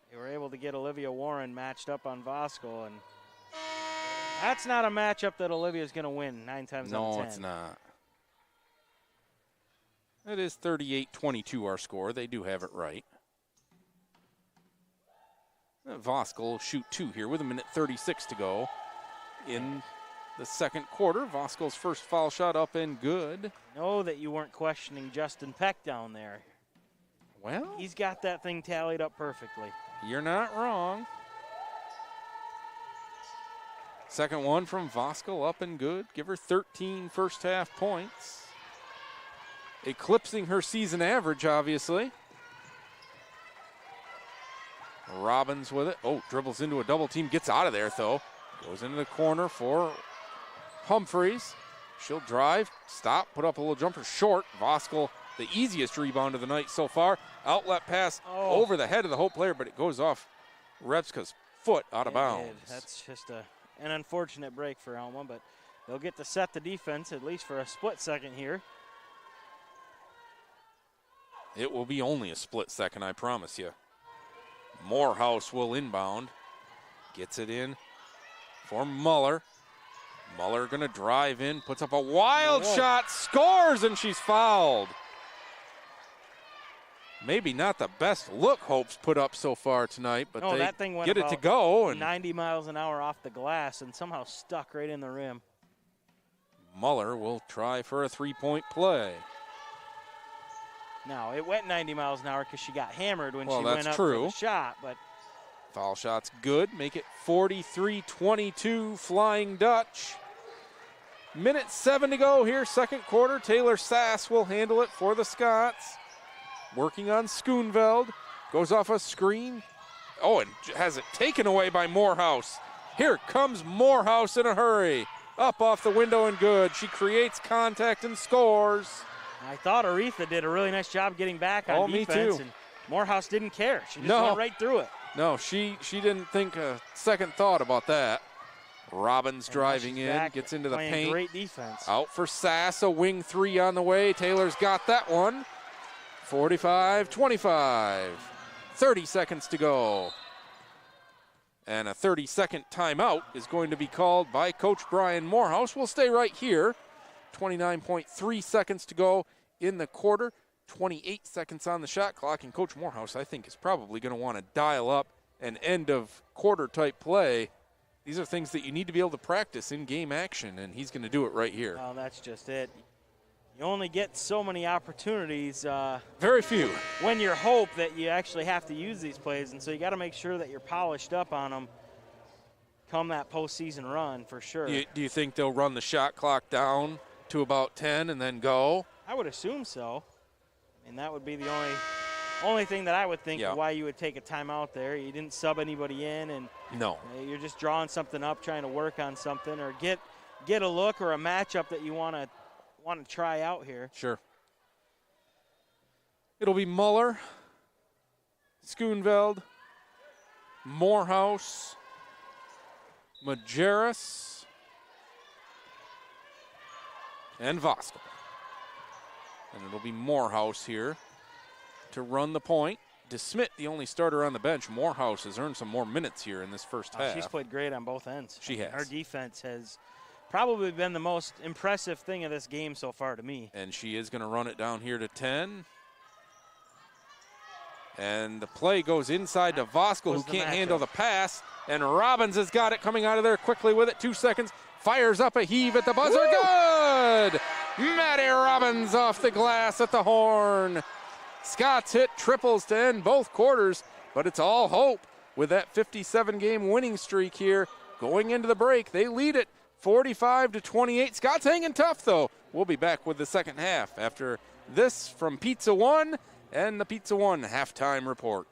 They were able to get Olivia Warren matched up on Voskel, and that's not a matchup that Olivia's going to win 9 times out of 10. No, it's not. It is 38-22 our score. They do have it right. Voskel will shoot 2 here with 1:36 to go in the second quarter. Voskel's first foul shot up and good. Know that you weren't questioning Justin Peck down there. Well, he's got that thing tallied up perfectly. You're not wrong. Second one from Voskel, up and good. Give her 13 first half points. Eclipsing her season average, obviously. Robbins with it. Oh, dribbles into a double team. Gets out of there, though. Goes into the corner for Humphreys. She'll drive, stop, put up a little jumper short. Voskel, the easiest rebound of the night so far. Outlet pass over the head of the Hope player, but it goes off Repska's foot out of bounds. That's just an unfortunate break for Alma, but they'll get to set the defense at least for a split second here. It will be only a split second, I promise you. Morehouse will inbound. Gets it in for Muller. Muller going to drive in, puts up a wild shot, scores, and she's fouled. Maybe not the best look Hope's put up so far tonight, but they that thing went get it to go. And 90 miles an hour off the glass and somehow stuck right in the rim. Muller will try for a three-point play. Now, it went 90 miles an hour because she got hammered when she went up for the shot. But foul shot's good. Make it 43-22, Flying Dutch. 1:07 to go here, second quarter. Taylor Sass will handle it for the Scots. Working on Schoonveld. Goes off a screen. Oh, and has it taken away by Morehouse. Here comes Morehouse in a hurry. Up off the window and good. She creates contact and scores. I thought Aretha did a really nice job getting back on defense. Me too. And Morehouse didn't care. She just went right through it. No, she didn't think a second thought about that. Robbins driving in, back, gets into the playing paint. Great defense. Out for Sass, a wing three on the way. Taylor's got that one. 45-25. 30 seconds to go. And a 30-second timeout is going to be called by Coach Brian Morehouse. We'll stay right here. 29.3 seconds to go in the quarter. 28 seconds on the shot clock. And Coach Morehouse, I think, is probably going to want to dial up an end of quarter type play. These are things that you need to be able to practice in game action, and he's going to do it right here. Well, that's just it. You only get so many opportunities. Very few. When you hope that you actually have to use these plays, and so you got to make sure that you're polished up on them come that postseason run for sure. Do you think they'll run the shot clock down to about 10 and then go? I would assume so. And that would be the only thing that I would think of why you would take a timeout there. You didn't sub anybody in, and no, you're just drawing something up, trying to work on something, or get a look or a matchup that you want to try out here. Sure. It'll be Muller, Schoonveld, Morehouse, Majerus, and Voskel. And it'll be Morehouse here to run the point. DeSmit, the only starter on the bench. Morehouse has earned some more minutes here in this first half. She's played great on both ends. She has. Our defense has probably been the most impressive thing of this game so far to me. And she is going to run it down here to 10. And the play goes inside to Voskel, who can't handle the pass. And Robbins has got it coming out of there quickly with it. 2 seconds. Fires up a heave at the buzzer. Woo! Good! Maddie Robbins off the glass at the horn. Scots hit triples to end both quarters, but it's all hope with that 57-game winning streak here. Going into the break, they lead it 45-28. Scott's hanging tough, though. We'll be back with the second half after this from Pizza One and the Pizza One halftime report.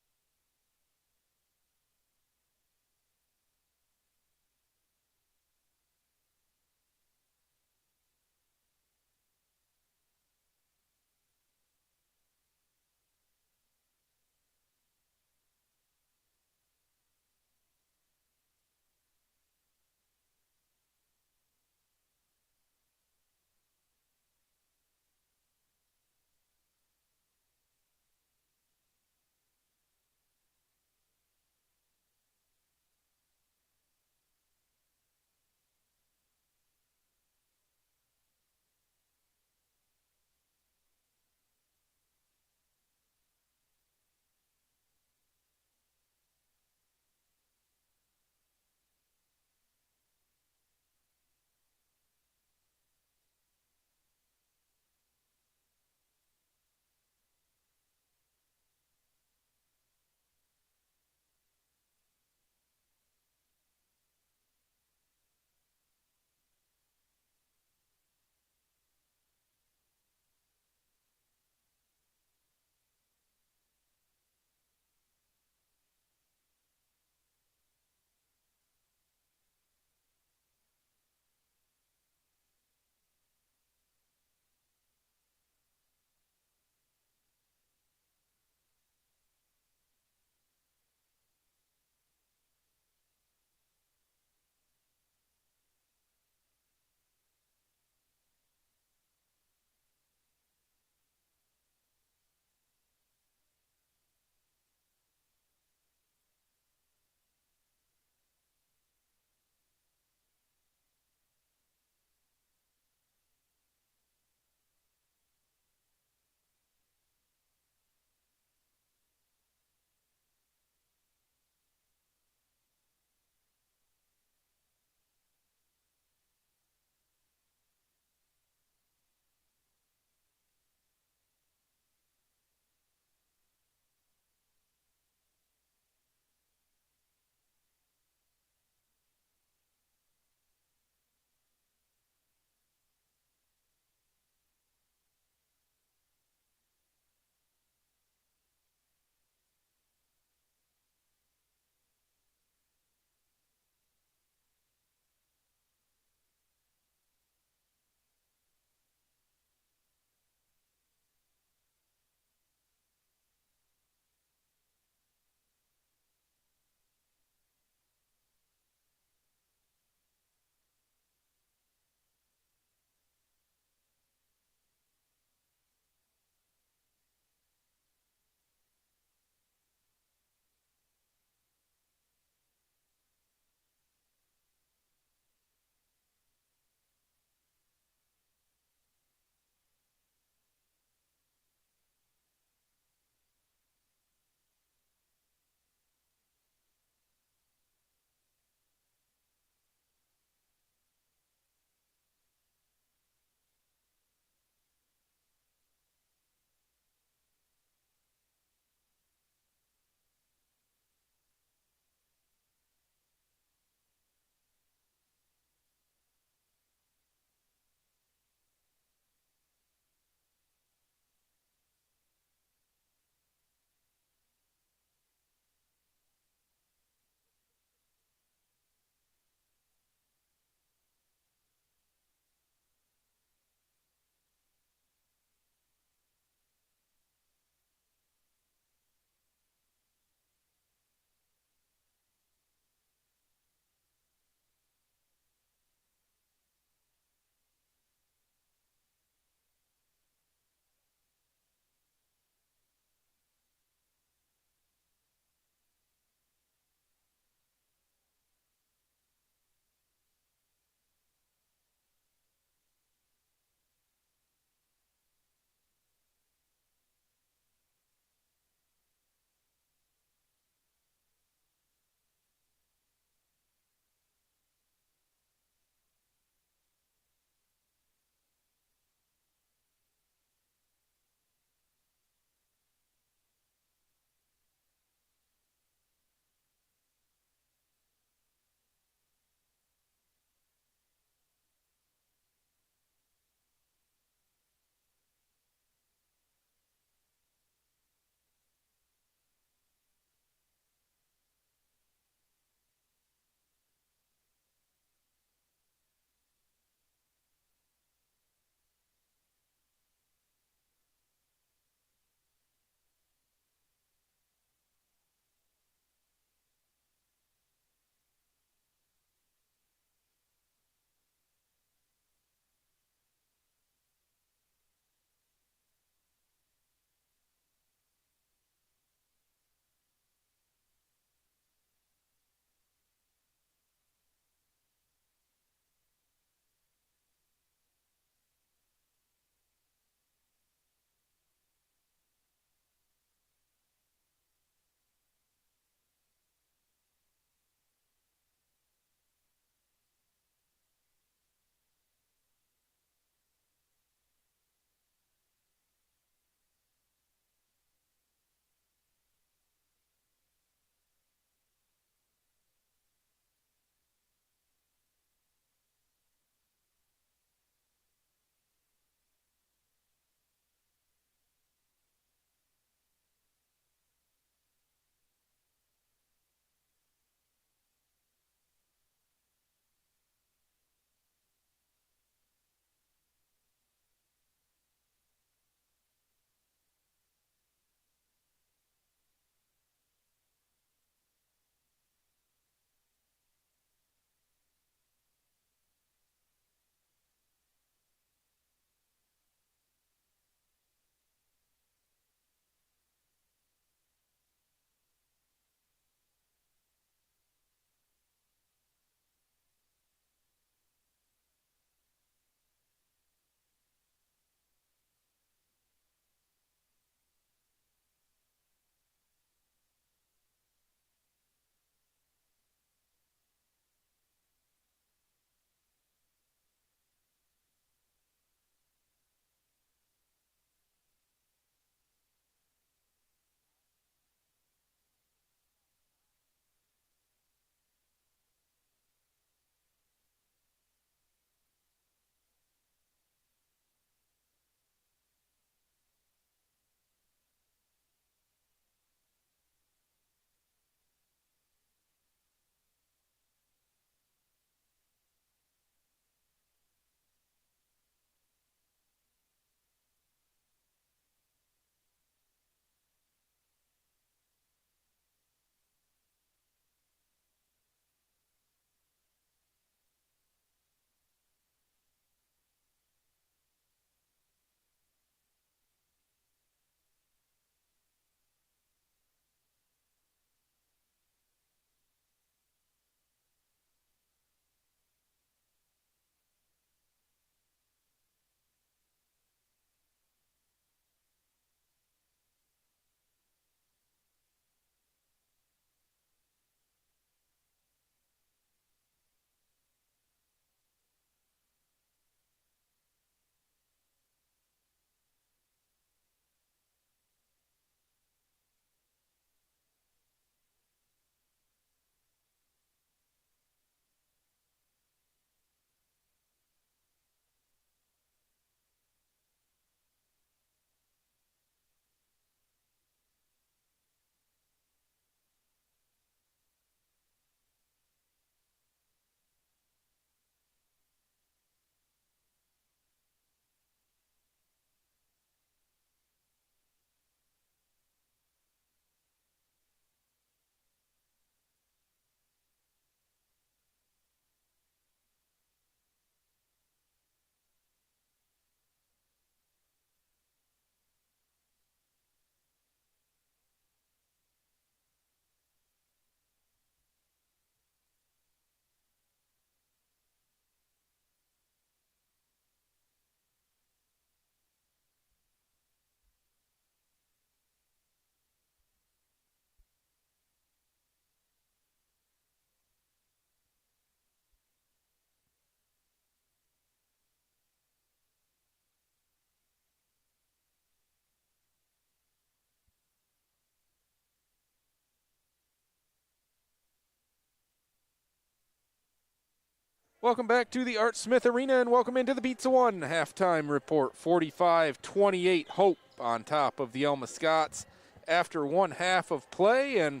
Welcome back to the Art Smith Arena and welcome into the Pizza One halftime report. 45-28 Hope on top of the Alma Scots after one half of play and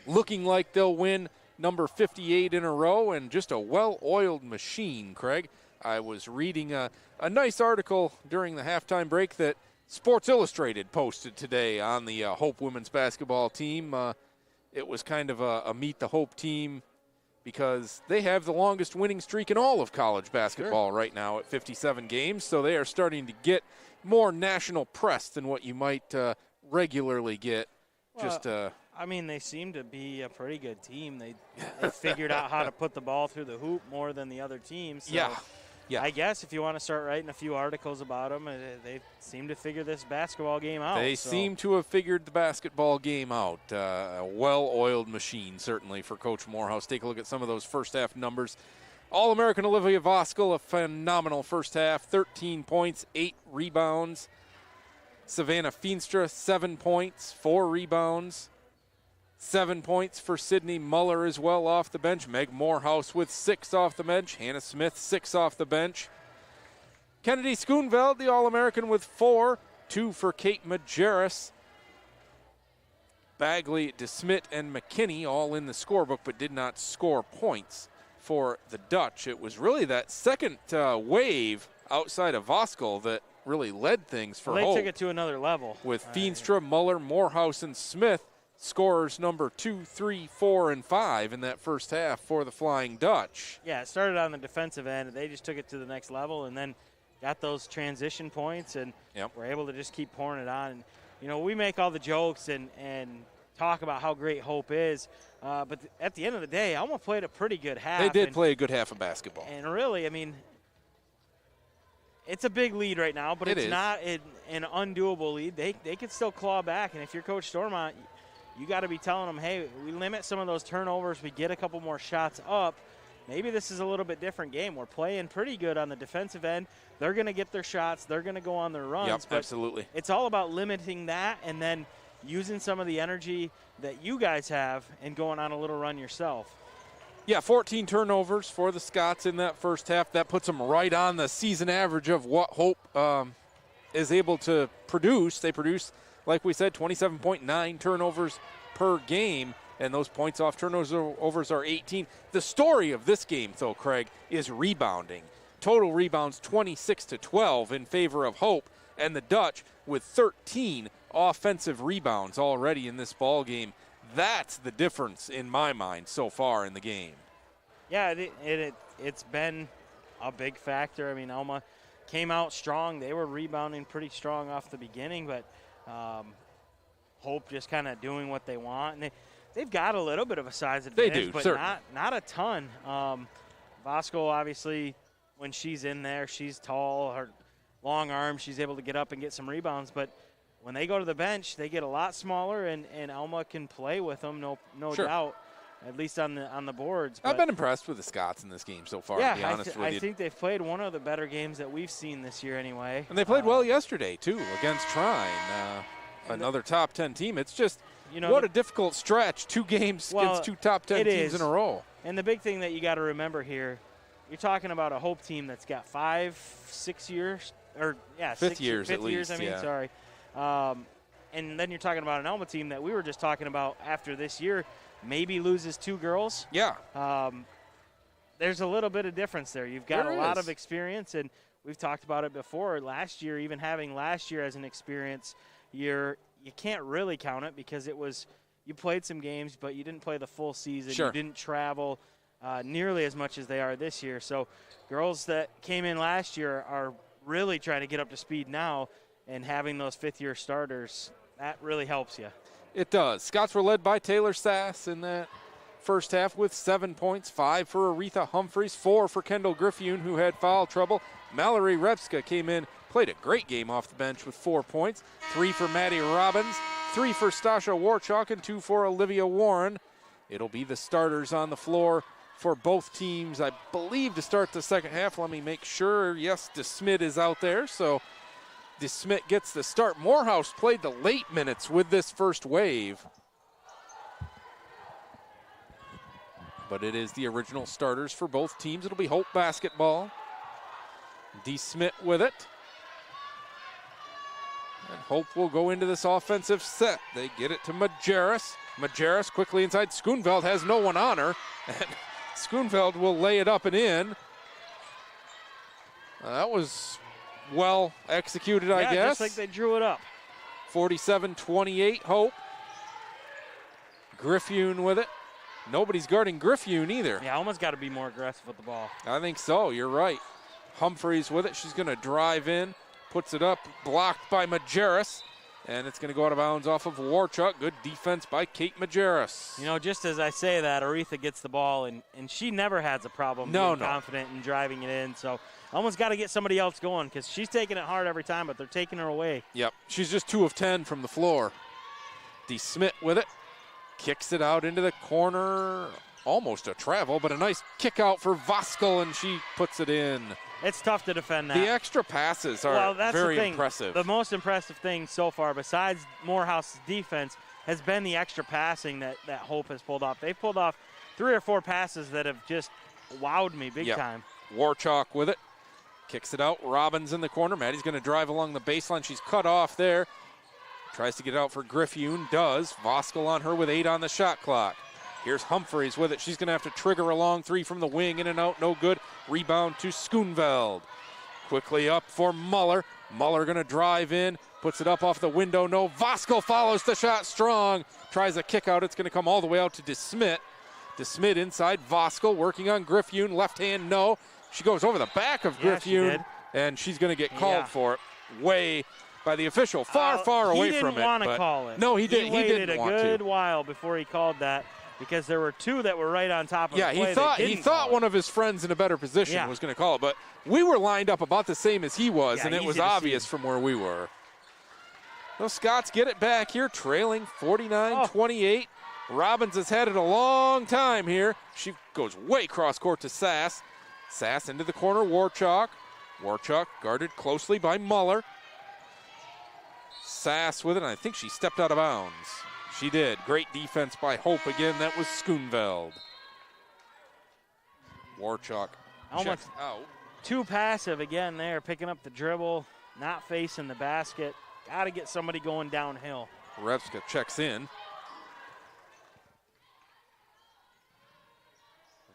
looking like they'll win number 58 in a row and just a well-oiled machine, Craig. I was reading a nice article during the halftime break that Sports Illustrated posted today on the Hope women's basketball team. It was kind of a meet the Hope team because they have the longest winning streak in all of college basketball right now at 57 games, so they are starting to get more national press than what you might regularly get. Well, I mean, they seem to be a pretty good team. They figured out how to put the ball through the hoop more than the other teams. So Yeah. I guess if you want to start writing a few articles about them, they seem to figure this basketball game out. They seem to have figured the basketball game out. A well-oiled machine, certainly, for Coach Morehouse. Take a look at some of those first-half numbers. All-American Olivia Voskuhl, a phenomenal first half, 13 points, 8 rebounds. Savannah Feenstra, 7 points, 4 rebounds. 7 points for Sydney Muller as well off the bench. Meg Morehouse with 6 off the bench. Hannah Smith, 6 off the bench. Kennedy Schoonveld, the All-American, with 4. 2 for Kate Majerus. Bagley, DeSmit, and McKinney all in the scorebook but did not score points for the Dutch. It was really that second wave outside of Voskuhl that really led things for Hope. They took it to another level. With Feenstra, Muller, Morehouse, and Smith. Scorers number 2, 3, 4, and 5 in that first half for the Flying Dutch. Yeah, it started on the defensive end. They just took it to the next level and then got those transition points and were able to just keep pouring it on. And, you know, we make all the jokes and talk about how great Hope is, but at the end of the day, Alma played a pretty good half. They did play a good half of basketball. And really, I mean, it's a big lead right now, but it's not an undoable lead. They can still claw back, and if you're Coach Stormont, you got to be telling them, hey, we limit some of those turnovers. We get a couple more shots up. Maybe this is a little bit different game. We're playing pretty good on the defensive end. They're going to get their shots. They're going to go on their runs. Yep, but absolutely. It's all about limiting that and then using some of the energy that you guys have and going on a little run yourself. Yeah, 14 turnovers for the Scots in that first half. That puts them right on the season average of what Hope is able to produce. They produce, like we said, 27.9 turnovers per game, and those points off turnovers are 18. The story of this game, though, Craig, is rebounding. Total rebounds 26-12 in favor of Hope, and the Dutch with 13 offensive rebounds already in this ball game. That's the difference in my mind so far in the game. Yeah, it's been a big factor. I mean, Alma came out strong. They were rebounding pretty strong off the beginning, but Hope just kind of doing what they want. And they've got a little bit of a size advantage, they do, but certainly. not a ton. Voskuhl, obviously, when she's in there, she's tall, her long arms, she's able to get up and get some rebounds. But when they go to the bench, they get a lot smaller, and Alma can play with them, no doubt, at least on the boards. But I've been impressed with the Scots in this game so far, to be honest with you. I think they've played one of the better games that we've seen this year anyway. And they played well yesterday, too, against Trine, another top 10 team. It's just, what a difficult stretch, 2 games against 2 top 10 teams in a row. And the big thing that you got to remember here, you're talking about a Hope team that's got 5-6 years, fifth years at least. Sorry. And then you're talking about an Alma team that we were just talking about after this year maybe loses 2 girls. Yeah. There's a little bit of difference there. You've got a lot of experience, and we've talked about it before. Last year, even having last year as an experience year, you can't really count it because you played some games, but you didn't play the full season. Sure. You didn't travel nearly as much as they are this year. So girls that came in last year are really trying to get up to speed now, and having those fifth-year starters, that really helps you. It does. Scots were led by Taylor Sass in that first half with 7 points, 5 for Aretha Humphreys, 4 for Kendall Griffioon, who had foul trouble. Mallory Repska came in, played a great game off the bench with 4 points, 3 for Maddie Robbins, 3 for Stasha Warchuk, and 2 for Olivia Warren. It'll be the starters on the floor for both teams, I believe, to start the second half. Let me make sure. Yes, DeSmit is out there, so DeSmit gets the start. Morehouse played the late minutes with this first wave. but it is the original starters for both teams. It'll be Hope basketball. DeSmit with it. And Hope will go into this offensive set. They get it to Majerus. Majerus quickly inside. Schoonveld has no one on her. And Schoonveld will lay it up and in. That was well executed, I guess. Yeah, just like they drew it up. 47-28, Hope. Griffune with it. Nobody's guarding Griffune either. Yeah, Alma's got to be more aggressive with the ball. I think so, you're right. Humphreys with it. She's going to drive in. Puts it up, blocked by Majerus. And it's going to go out of bounds off of Warchuk. Good defense by Kate Majerus. You know, just as I say that, Aretha gets the ball, and she never has a problem being confident in driving it in. So almost got to get somebody else going because she's taking it hard every time, but they're taking her away. Yep, she's just 2 of 10 from the floor. DeSmit with it. Kicks it out into the corner. Almost a travel, but a nice kick out for Voskel, and she puts it in. It's tough to defend that. The extra passes are very impressive. The most impressive thing so far, besides Morehouse's defense, has been the extra passing that Hope has pulled off. They've pulled off 3 or 4 passes that have just wowed me big time. Warchuk with it. Kicks it out. Robbins in the corner. Maddie's going to drive along the baseline. She's cut off there. Tries to get it out for Griffune. Does. Voskel on her with 8 on the shot clock. Here's Humphreys with it. She's going to have to trigger a long 3 from the wing. In and out. No good. Rebound to Schoonveld. Quickly up for Muller. Muller going to drive in. Puts it up off the window. No. Voskel follows the shot strong. Tries a kick out. It's going to come all the way out to DeSmit. DeSmit inside. Voskel working on Griffune. Left hand. No. She goes over the back of Griffune. And she's going to get called for it. Way by the official. Far away from it. He didn't want to call it. No, he didn't. He waited a good while before he called that. Because there were 2 that were right on top of the play. He thought one of his friends in a better position was going to call it, but we were lined up about the same as he was, and it was obvious from where we were. The Scots get it back here, trailing 49-28. Robbins has had it a long time here. She goes way cross court to Sass. Sass into the corner, Warchuk. Warchuk guarded closely by Muller. Sass with it, and I think she stepped out of bounds. She did. Great defense by Hope again. That was Schoonveld. Warchuk almost out. Too passive again there, picking up the dribble, not facing the basket. Got to get somebody going downhill. Revska checks in.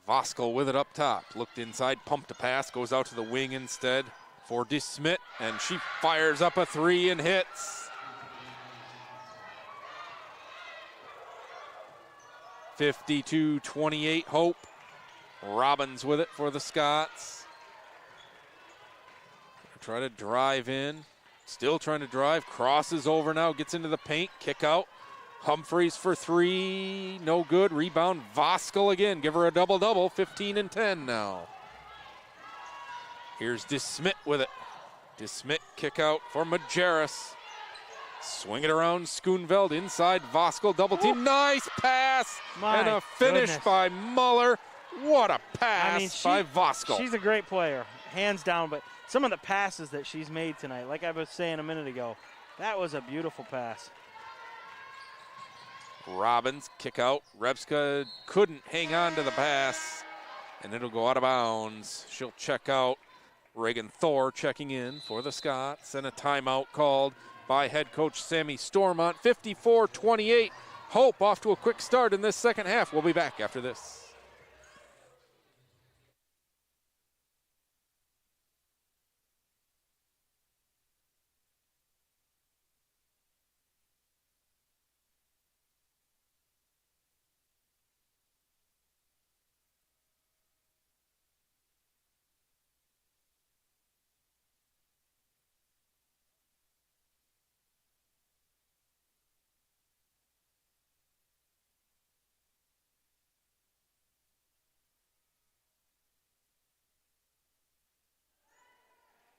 Voskel with it up top. Looked inside, pumped a pass, goes out to the wing instead for DeSmit, and she fires up a 3 and hits. 52-28 Hope. Robbins with it for the Scots. Try to drive in. Still trying to drive. Crosses over now. Gets into the paint. Kick out. Humphreys for 3. No good. Rebound. Voskel again. Give her a double-double. 15 and 10 now. Here's DeSmit with it. DeSmit kick out for Majerus. Swing it around, Schoonveld inside, Voskel double team. Nice pass and a finish by Muller. What a pass by Voskel. She's a great player, hands down, but some of the passes that she's made tonight, like I was saying a minute ago, that was a beautiful pass. Robbins kick out. Rebska couldn't hang on to the pass, and it'll go out of bounds. She'll check out. Reagan Thor checking in for the Scots, and a timeout called by head coach Sammy Stormont. 54-28. Hope off to a quick start in this second half. We'll be back after this.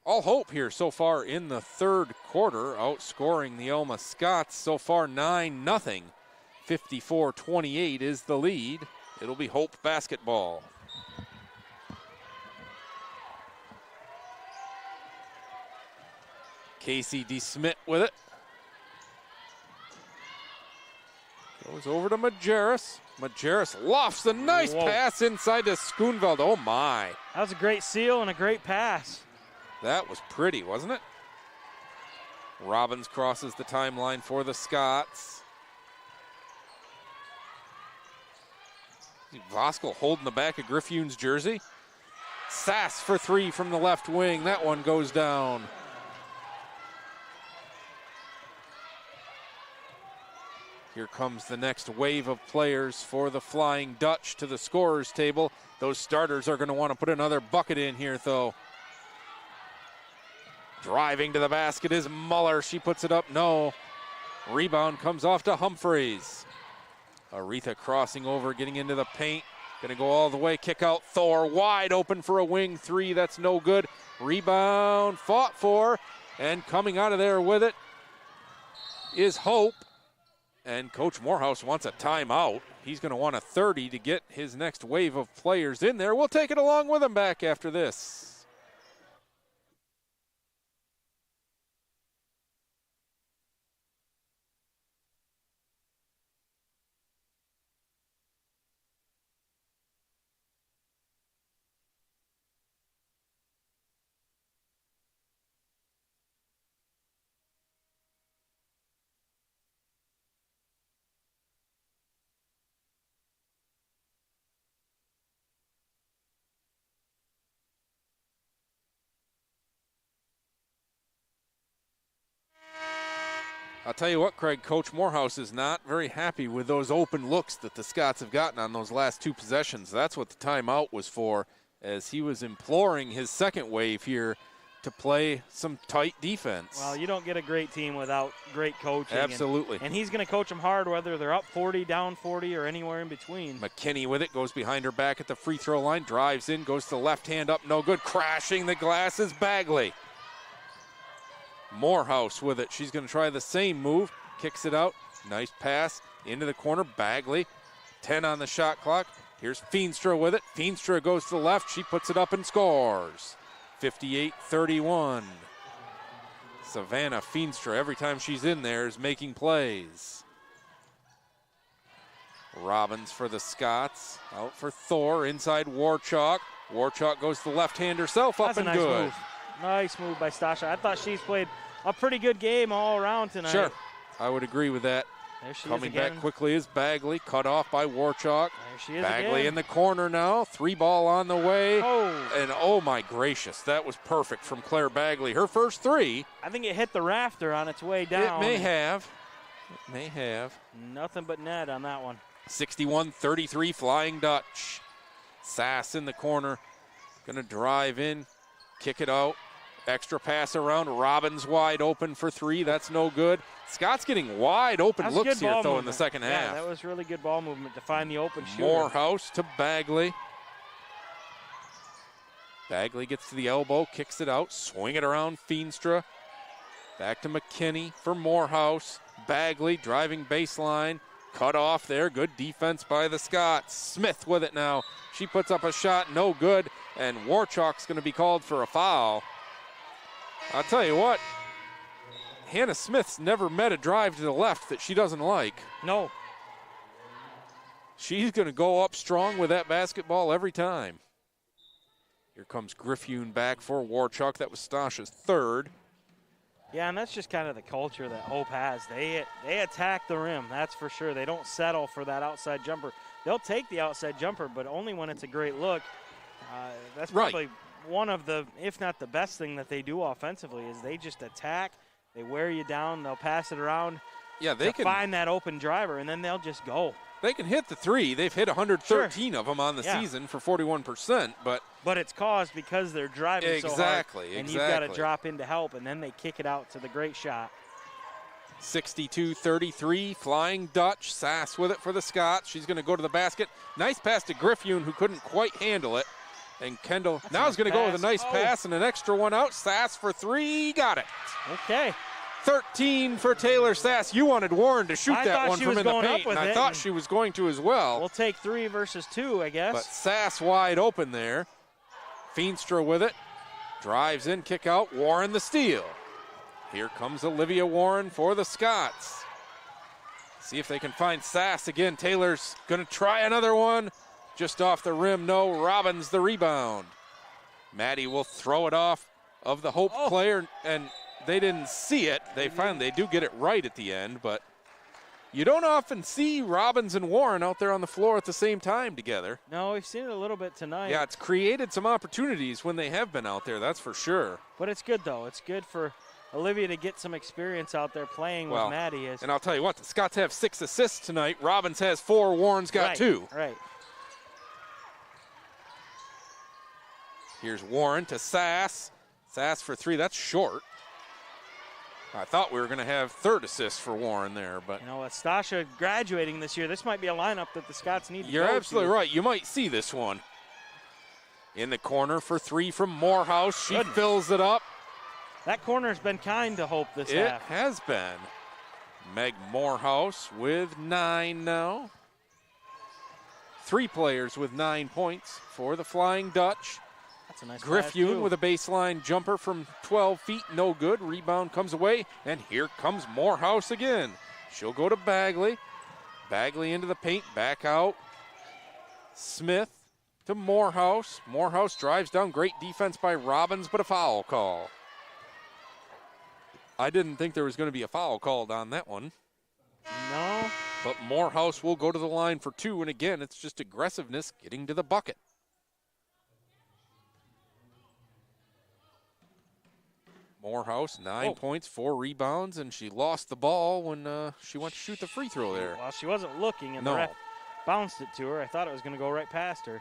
All Hope here so far in the third quarter, outscoring the Alma Scots so far 9-0. 54-28 is the lead. It'll be Hope basketball. Casey DeSmit with it. Goes over to Majerus. Majerus lofts a nice pass inside to Schoonveld. Oh, my. That was a great seal and a great pass. That was pretty, wasn't it? Robbins crosses the timeline for the Scots. Voskuhl holding the back of Griffioon's jersey. Sass for three from the left wing. That one goes down. Here comes the next wave of players for the Flying Dutch to the scorer's table. Those starters are going to want to put another bucket in here, though. Driving to the basket is Muller. She puts it up. No. Rebound comes off to Humphreys. Aretha crossing over, getting into the paint. Going to go all the way. Kick out Thor. Wide open for a wing three. That's no good. Rebound fought for. And coming out of there with it is Hope. And Coach Morehouse wants a timeout. He's going to want a 30 to get his next wave of players in there. We'll take it along with him back after this. I'll tell you what, Craig, Coach Morehouse is not very happy with those open looks that the Scots have gotten on those last two possessions. That's what the timeout was for, as he was imploring his second wave here to play some tight defense. Well, you don't get a great team without great coaching. Absolutely. And he's going to coach them hard, whether they're up 40, down 40, or anywhere in between. McKinney with it, goes behind her back at the free throw line, drives in, goes to the left hand up, no good. Crashing the glass is Bagley. Morehouse with it. She's going to try the same move. Kicks it out. Nice pass into the corner. Bagley. 10 on the shot clock. Here's Feenstra with it. Feenstra goes to the left. She puts it up and scores. 58-31. Savannah Feenstra, every time she's in there, is making plays. Robbins for the Scots. Out for Thor. Inside Warchalk. Warchalk goes to the left hand herself. Up and good. Nice move by Stasha. I thought she's played a pretty good game all around tonight. Sure, I would agree with that. There she Coming is again. back quickly is Bagley, cut off by Warchalk. There she is Bagley again. in the corner now, three ball on the way. Oh. And oh my gracious, that was perfect from Claire Bagley. Her first three. I think it hit the rafter on its way down. It may have. It may have. Nothing but net on that one. 61-33 Flying Dutch. Sass in the corner, gonna drive in, kick it out. Extra pass around. Robbins wide open for three. That's no good. Scott's getting wide open looks here, though, in the second half. Yeah, that was really good ball movement to find the open shooter. Morehouse to Bagley. Bagley gets to the elbow, kicks it out, swing it around Feenstra. Back to McKinney for Morehouse. Bagley driving baseline. Cut off there. Good defense by the Scots. Smith with it now. She puts up a shot, no good. And Warchalk's going to be called for a foul. I'll tell you what, Hannah Smith's never met a drive to the left that she doesn't like. No. She's going to go up strong with that basketball every time. Here comes Griffioon back for Warchalk. That was Stasha's third. Yeah, and that's just kind of the culture that Hope has. They attack the rim, that's for sure. They don't settle for that outside jumper. They'll take the outside jumper, but only when it's a great look. That's probably one of the, if not the best thing that they do offensively, is they just attack. They wear you down. They'll pass it around. Yeah, they can find that open driver, and then they'll just go. They can hit the three. They've hit 113 of them on the season for 41%, but it's caused because they're driving so hard. And you've got to drop in to help, and then they kick it out to the great shot. 62-33, Flying Dutch. Sass with it for the Scots. She's going to go to the basket. Nice pass to Griffioon, who couldn't quite handle it. And Kendall now is going to go with a nice pass and an extra one out. Sass for three. Got it. Okay. 13 for Taylor Sass. You wanted Warren to shoot that one from in the paint, and I thought she was going to as well. We'll take 3 versus 2, I guess. But Sass wide open there. Feenstra with it. Drives in, kick out. Warren the steal. Here comes Olivia Warren for the Scots. See if they can find Sass again. Taylor's going to try another one. Just off the rim, no. Robbins the rebound. Maddie will throw it off of the Hope player, and they didn't see it. They do get it right at the end, but you don't often see Robbins and Warren out there on the floor at the same time together. No, we've seen it a little bit tonight. Yeah, it's created some opportunities when they have been out there, that's for sure. But it's good, though. It's good for Olivia to get some experience out there playing with Maddie. And I'll tell you what, the Scots have 6 assists tonight. Robbins has 4, Warren's got 2. Right. Here's Warren to Sass. Sass for 3, that's short. I thought we were going to have 3rd assist for Warren there, but. You know, with Stasha graduating this year, this might be a lineup that the Scots need to You're absolutely right. You might see this one. In the corner for 3 from Morehouse. She fills it up. That corner's been kind to Hope this half. It has been. Meg Morehouse with 9 now. 3 players with 9 points for the Flying Dutch. That's a nice Griffune with a baseline jumper from 12 feet, no good. Rebound comes away, and here comes Morehouse again. She'll go to Bagley. Bagley into the paint, back out. Smith to Morehouse. Morehouse drives down, great defense by Robbins, but a foul call. I didn't think there was going to be a foul called on that one. No. But Morehouse will go to the line for 2, and again, it's just aggressiveness getting to the bucket. Morehouse, 9 points, 4 rebounds, and she lost the ball when she went to shoot the free throw there. Well, she wasn't looking, and the ref bounced it to her. I thought it was going to go right past her.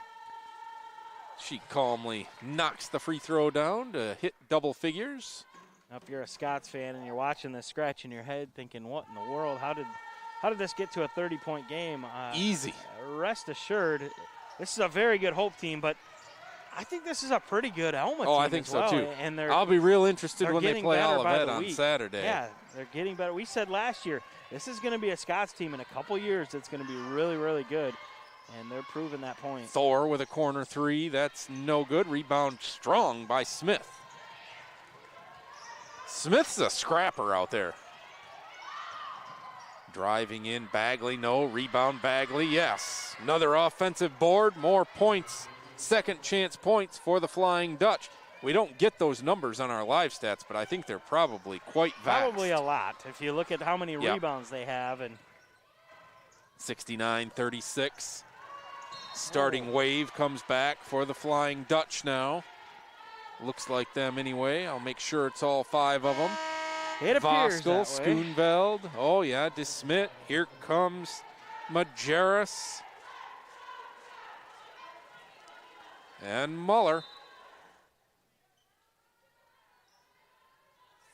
She calmly knocks the free throw down to hit double figures. Now, if you're a Scots fan and you're watching this, scratching your head, thinking, what in the world? How did this get to a 30-point game? Easy. Rest assured, this is a very good Hope team, but I think this is a pretty good Alma team. I think so too. And I'll be real interested when they play Olivet on Saturday. Yeah, they're getting better. We said last year, this is going to be a Scots team in a couple years that's going to be really, really good, and they're proving that point. Thor with a corner 3. That's no good. Rebound strong by Smith. Smith's a scrapper out there. Driving in, Bagley, no. Rebound, Bagley, yes. Another offensive board, more points. Second chance points for the Flying Dutch. We don't get those numbers on our live stats, but I think they're probably quite vast. Probably a lot if you look at how many rebounds they have. And 69-36. Starting wave comes back for the Flying Dutch now. Looks like them anyway. I'll make sure it's all 5 of them. It appears Voskel, Schoonveld. Oh, yeah, DeSmit. Here comes Majerus. And Muller.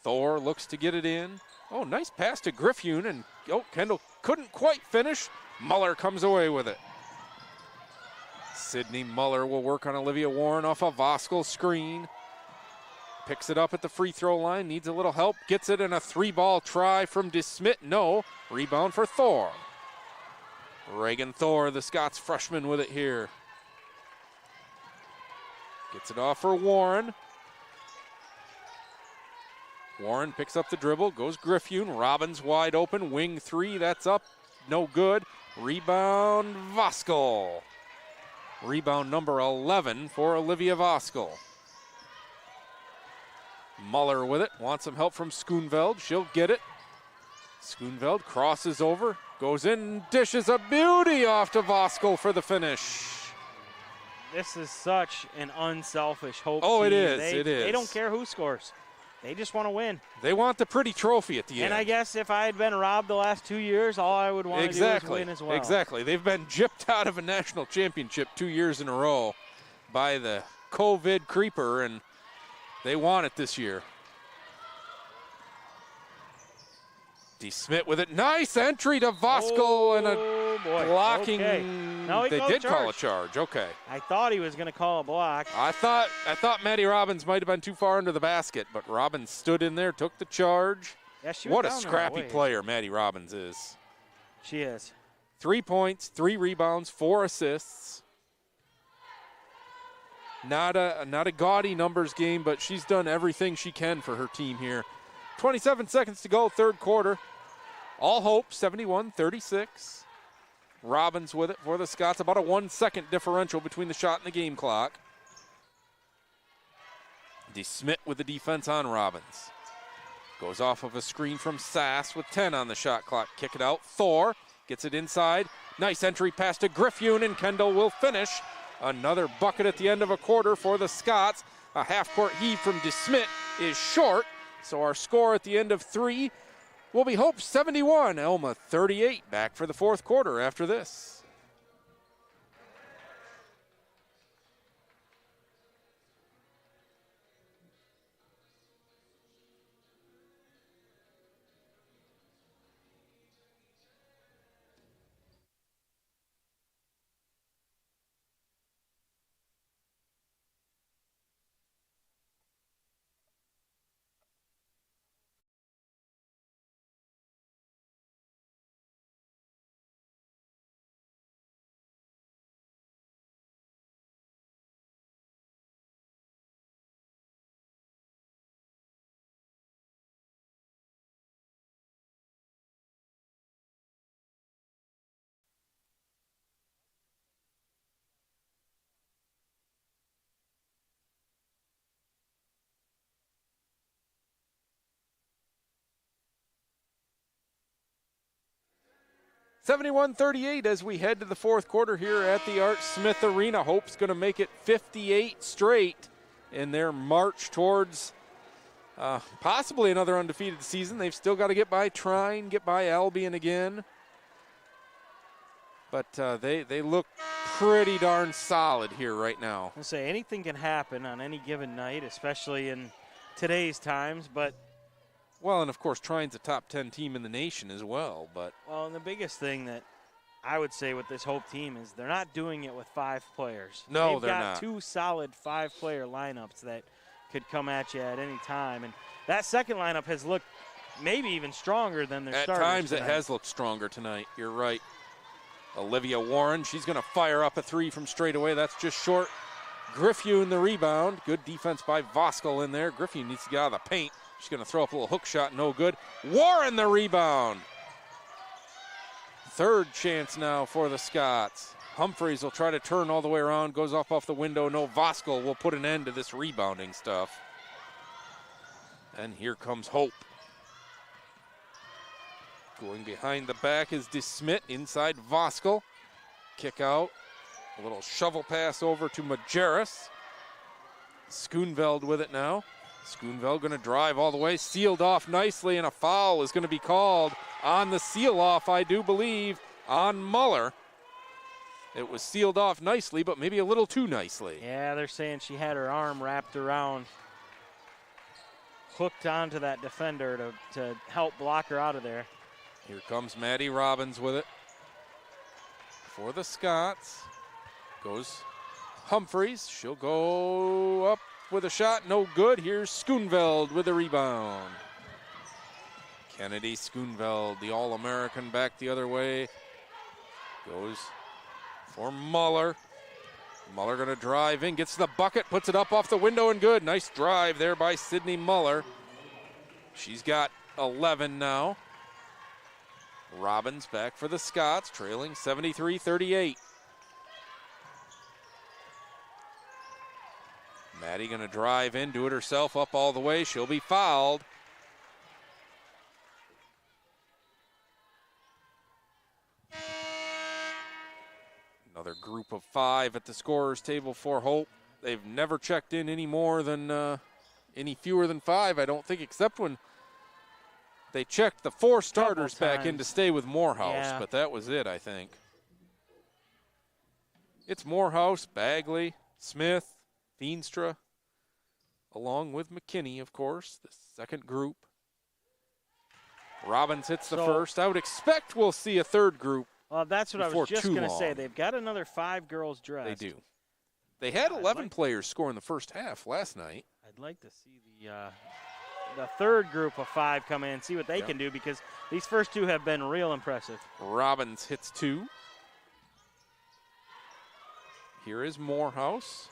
Thor looks to get it in. Oh, nice pass to Griffune, and Kendall couldn't quite finish. Muller comes away with it. Sydney Muller will work on Olivia Warren off a Voskel screen. Picks it up at the free throw line, needs a little help, gets it in a 3-ball try from DeSmit. No, rebound for Thor. Reagan Thor, the Scots freshman, with it here. Gets it off for Warren. Warren picks up the dribble, goes Griffune. Robbins wide open, wing 3, that's up, no good. Rebound, Voskel. Rebound number 11 for Olivia Voskel. Muller with it, wants some help from Schoonveld. She'll get it. Schoonveld crosses over, goes in, dishes a beauty off to Voskel for the finish. This is such an unselfish Hope team. Oh, it is, it is. They don't care who scores. They just want to win. They want the pretty trophy at the end. And I guess if I had been robbed the last 2 years, all I would want to do is win as well. Exactly. They've been gypped out of a national championship 2 years in a row by the COVID creeper, and they want it this year. DeSmit with it. Nice entry to Voskel and a blocking. Okay. No, they did call a charge. Okay. I thought he was going to call a block. I thought Maddie Robbins might have been too far under the basket, but Robbins stood in there, took the charge. Yeah, she was what a down scrappy there player Maddie Robbins is. She is. 3 points, 3 rebounds, 4 assists. Not a gaudy numbers game, but she's done everything she can for her team here. 27 seconds to go, third quarter. All Hope 71-36. Robbins with it for the Scots. About a 1 second differential between the shot and the game clock. DeSmit with the defense on Robbins. Goes off of a screen from Sass with 10 on the shot clock. Kick it out. Thor gets it inside. Nice entry pass to Griffune, and Kendall will finish. Another bucket at the end of a quarter for the Scots. A half-court heave from DeSmit is short. So our score at the end of 3 will be Hope 71, Alma 38. Back for the fourth quarter after this. (71-38) as we head to the fourth quarter here at the Art Smith Arena. Hope's going to make it 58 straight in their march towards possibly another undefeated season. They've still got to get by Trine, get by Albion again. But they look pretty darn solid here right now. I'll say anything can happen on any given night, especially in today's times, but well, and of course, Trine's a top 10 team in the nation as well. But well, and the biggest thing that I would say with this Hope team is they're not doing it with 5 players. No, they're They've got not. 2 solid 5-player lineups that could come at you at any time. And that second lineup has looked maybe even stronger than their starters. At times tonight. it has looked stronger tonight. You're right. Olivia Warren, she's going to fire up a 3 from straight away. That's just short. Griffune the rebound. Good defense by Voskel in there. Griffune needs to get out of the paint. She's going to throw up a little hook shot, no good. Warren the rebound. Third chance now for the Scots. Humphreys will try to turn all the way around, goes off the window. No, Voskel will put an end to this rebounding stuff. And here comes Hope. Going behind the back is DeSmit, inside Voskel. Kick out, a little shovel pass over to Majerus. Schoonveld with it now. Schoonveld going to drive all the way, sealed off nicely, and a foul is going to be called on the seal off, I do believe, on Muller. It was sealed off nicely, but maybe a little too nicely. Yeah, they're saying she had her arm wrapped around, hooked onto that defender to help block her out of there. Here comes Maddie Robbins with it. For the Scots, goes Humphreys. She'll go up with a shot, no good. Here's Schoonveld with a rebound. Kennedy Schoonveld, the All-American, back the other way. Goes for Muller. Muller going to drive in, gets the bucket, puts it up off the window and good. Nice drive there by Sydney Muller. She's got 11 now. Robbins back for the Scots, trailing 73-38. Maddie going to drive in, do it herself, up all the way. She'll be fouled. Another group of 5 at the scorer's table for Hope. They've never checked in any more than, any fewer than 5, I don't think, except when they checked the 4 starters back in to stay with Morehouse, but that was it, I think. It's Morehouse, Bagley, Smith, Feenstra, along with McKinney, of course, the second group. Robbins hits the first. I would expect we'll see a third group. Well, that's what I was just going to say. They've got another 5 girls dressed. They do. They had 11 players score in the first half last night. I'd like to see the third group of 5 come in and see what they can do, because these first 2 have been real impressive. Robbins hits 2. Here is Morehouse.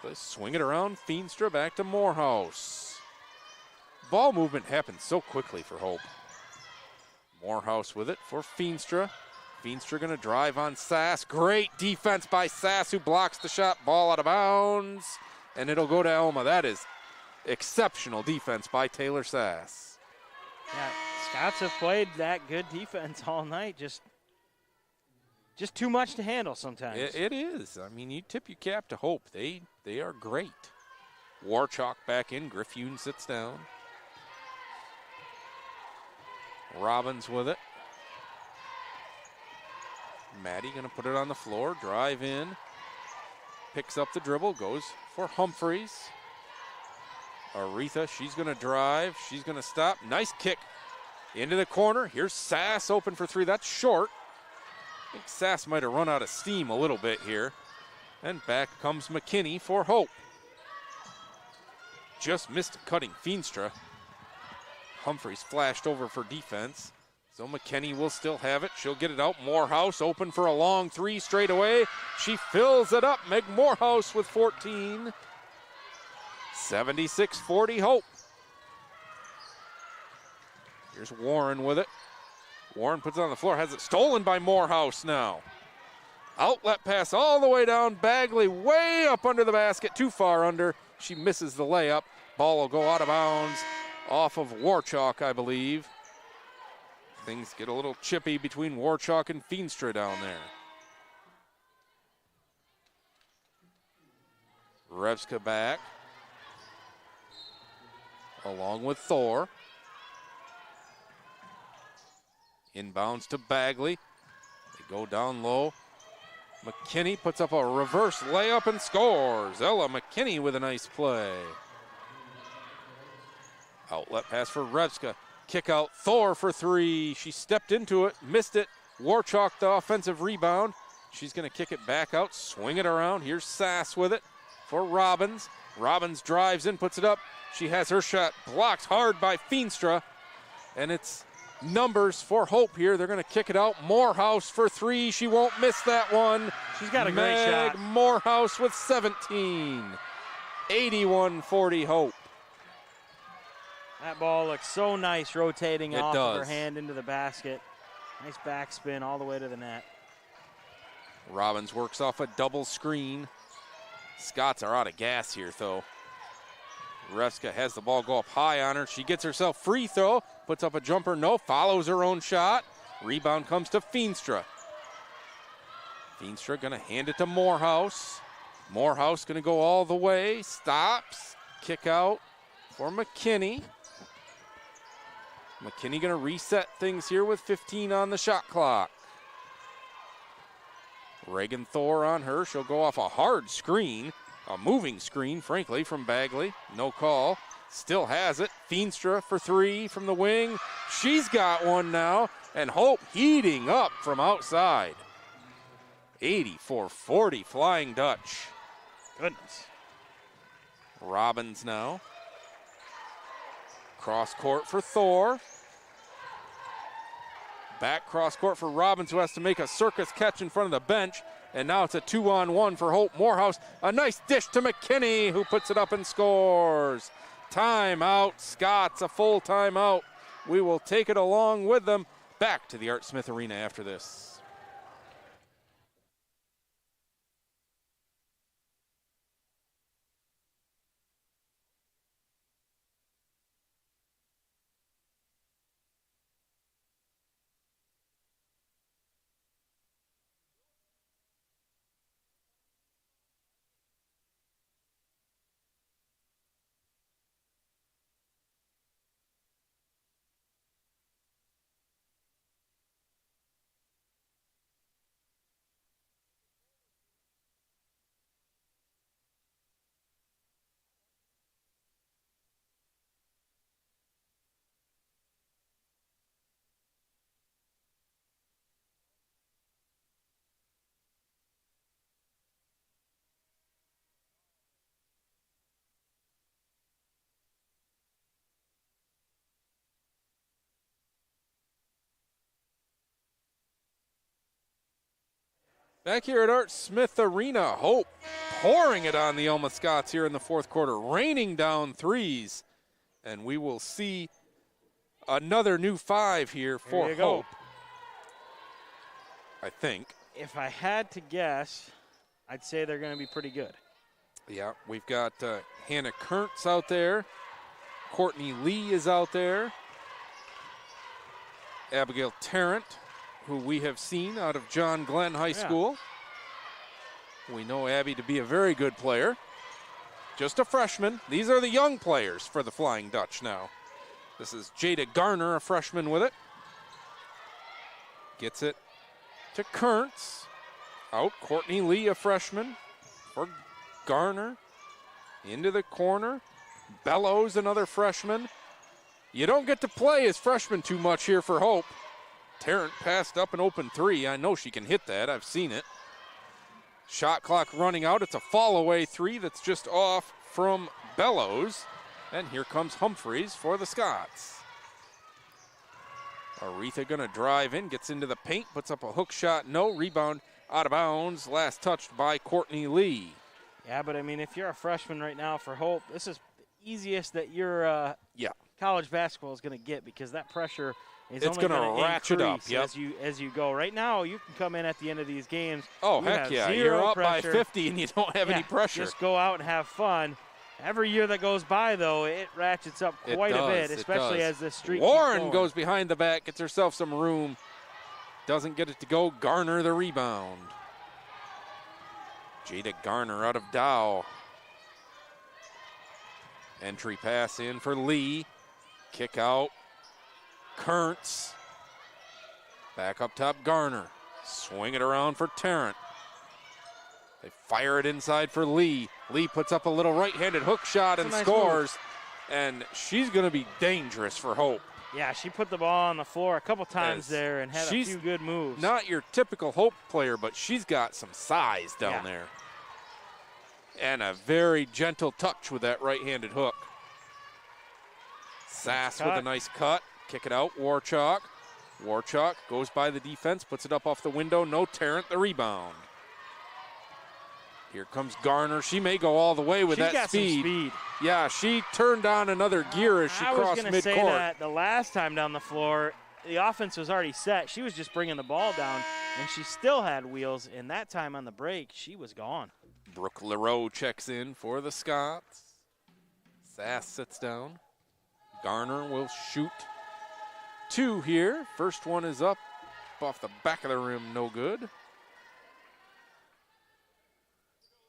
They swing it around. Feenstra back to Morehouse. Ball movement happens so quickly for Hope. Morehouse with it for Feenstra. Feenstra going to drive on Sass. Great defense by Sass, who blocks the shot. Ball out of bounds, and it'll go to Alma. That is exceptional defense by Taylor Sass. Yeah, Scots have played that good defense all night. Just too much to handle sometimes. It is. I mean, you tip your cap to Hope. They are great. Warchalk back in. Griffune sits down. Robbins with it. Maddie going to put it on the floor, drive in, picks up the dribble, goes for Humphreys. Aretha, she's going to drive, she's going to stop. Nice kick into the corner. Here's Sass open for three. That's short. I think Sass might have run out of steam a little bit here. And back comes McKinney for Hope. Just missed cutting Feenstra. Humphreys flashed over for defense. So McKinney will still have it. She'll get it out. Morehouse open for a long three straight away. She fills it up. Meg Morehouse with 14. 76-40 Hope. Here's Warren with it. Warren puts it on the floor. Has it stolen by Morehouse now. Outlet pass all the way down. Bagley way up under the basket. Too far under. She misses the layup. Ball will go out of bounds off of Warchalk, I believe. Things get a little chippy between Warchalk and Feenstra down there. Revska back. Along with Thor. Inbounds to Bagley. They go down low. McKinney puts up a reverse layup and scores. Ella McKinney with a nice play. Outlet pass for Revska. Kick out Thor for three. She stepped into it, missed it. Warchalk the offensive rebound. She's going to kick it back out, swing it around. Here's Sass with it for Robbins. Robbins drives in, puts it up. She has her shot blocked hard by Feenstra. And it's numbers for Hope here. They're going to kick it out. Morehouse for three. She won't miss that one. She's got a great shot. Morehouse with 17. 81-40 Hope. That ball looks so nice rotating off of her does. hand into the basket. Nice backspin all the way to the net. Robbins works off a double screen. Scots are out of gas here, though. Revska has the ball go up high on her. She gets herself free throw, puts up a jumper, no, follows her own shot. Rebound comes to Feenstra. Feenstra gonna hand it to Morehouse. Morehouse gonna go all the way, stops, kick out for McKinney. McKinney gonna reset things here with 15 on the shot clock. Reagan Thor on her. She'll go off a hard screen, a moving screen, frankly, from Bagley. No call. Still has it. Feenstra for three from the wing. She's got one now, and Hope heating up from outside. 84-40 Flying Dutch. Goodness. Robbins now. Cross court for Thor. Back cross court for Robbins, who has to make a circus catch in front of the bench. And now it's a 2-on-1 for Hope. Morehouse, a nice dish to McKinney, who puts it up and scores. Timeout, Scots, a full timeout. We will take it along with them back to the Art Smith Arena after this. Back here at Art Smith Arena, Hope pouring it on the Alma Scots here in the fourth quarter, raining down threes. And we will see Another new 5 here for Hope. I think. If I had to guess, I'd say they're going to be pretty good. Yeah, we've got Hannah Kurtz out there. Courtney Lee is out there. Abigail Tarrant, who we have seen out of John Glenn High School. We know Abby to be a very good player. Just a freshman. These are the young players for the Flying Dutch now. This is Jada Garner, a freshman with it. Gets it to Kurtz. Out, Courtney Lee, a freshman for Garner. Into the corner. Bellows, another freshman. You don't get to play as freshmen too much here for Hope. Tarrant passed up an open 3. I know she can hit that. I've seen it. Shot clock running out. It's a fall away 3 that's just off from Bellows. And here comes Humphreys for the Scots. Aretha gonna drive in, gets into the paint, puts up a hook shot. No, rebound out of bounds. Last touched by Courtney Lee. Yeah, but I mean, if you're a freshman right now for Hope, this is the easiest that your college basketball is going to get, because that pressure is only going to ratchet up as you go. Right now, you can come in at the end of these games. Oh, heck yeah. You're up by 50 and you don't have any pressure. Just go out and have fun. Every year that goes by, though, it ratchets up quite a bit, especially as the streak Warren goes behind the back, gets herself some room. Doesn't get it to go. Garner the rebound. Jada Garner out of Dow. Entry pass in for Lee. Kick out. Kurtz. Back up top, Garner. Swing it around for Tarrant. They fire it inside for Lee. Lee puts up a little right-handed hook shot and scores. And she's going to be dangerous for Hope. Yeah, she put the ball on the floor a couple times there and had a few good moves. Not your typical Hope player, but she's got some size down there. And a very gentle touch with that right-handed hook. Sass with a nice cut. Kick it out, Warchalk. Warchalk goes by the defense, puts it up off the window. No, Tarrant the rebound. Here comes Garner. She may go all the way with that speed. She's got some speed. Yeah, she turned on another gear as she crossed midcourt. I was going to say that the last time down the floor, the offense was already set. She was just bringing the ball down, and she still had wheels. And that time on the break, she was gone. Brooke Leroux checks in for the Scots. Sass sits down. Garner will shoot 2 here. First one is up off the back of the rim, no good.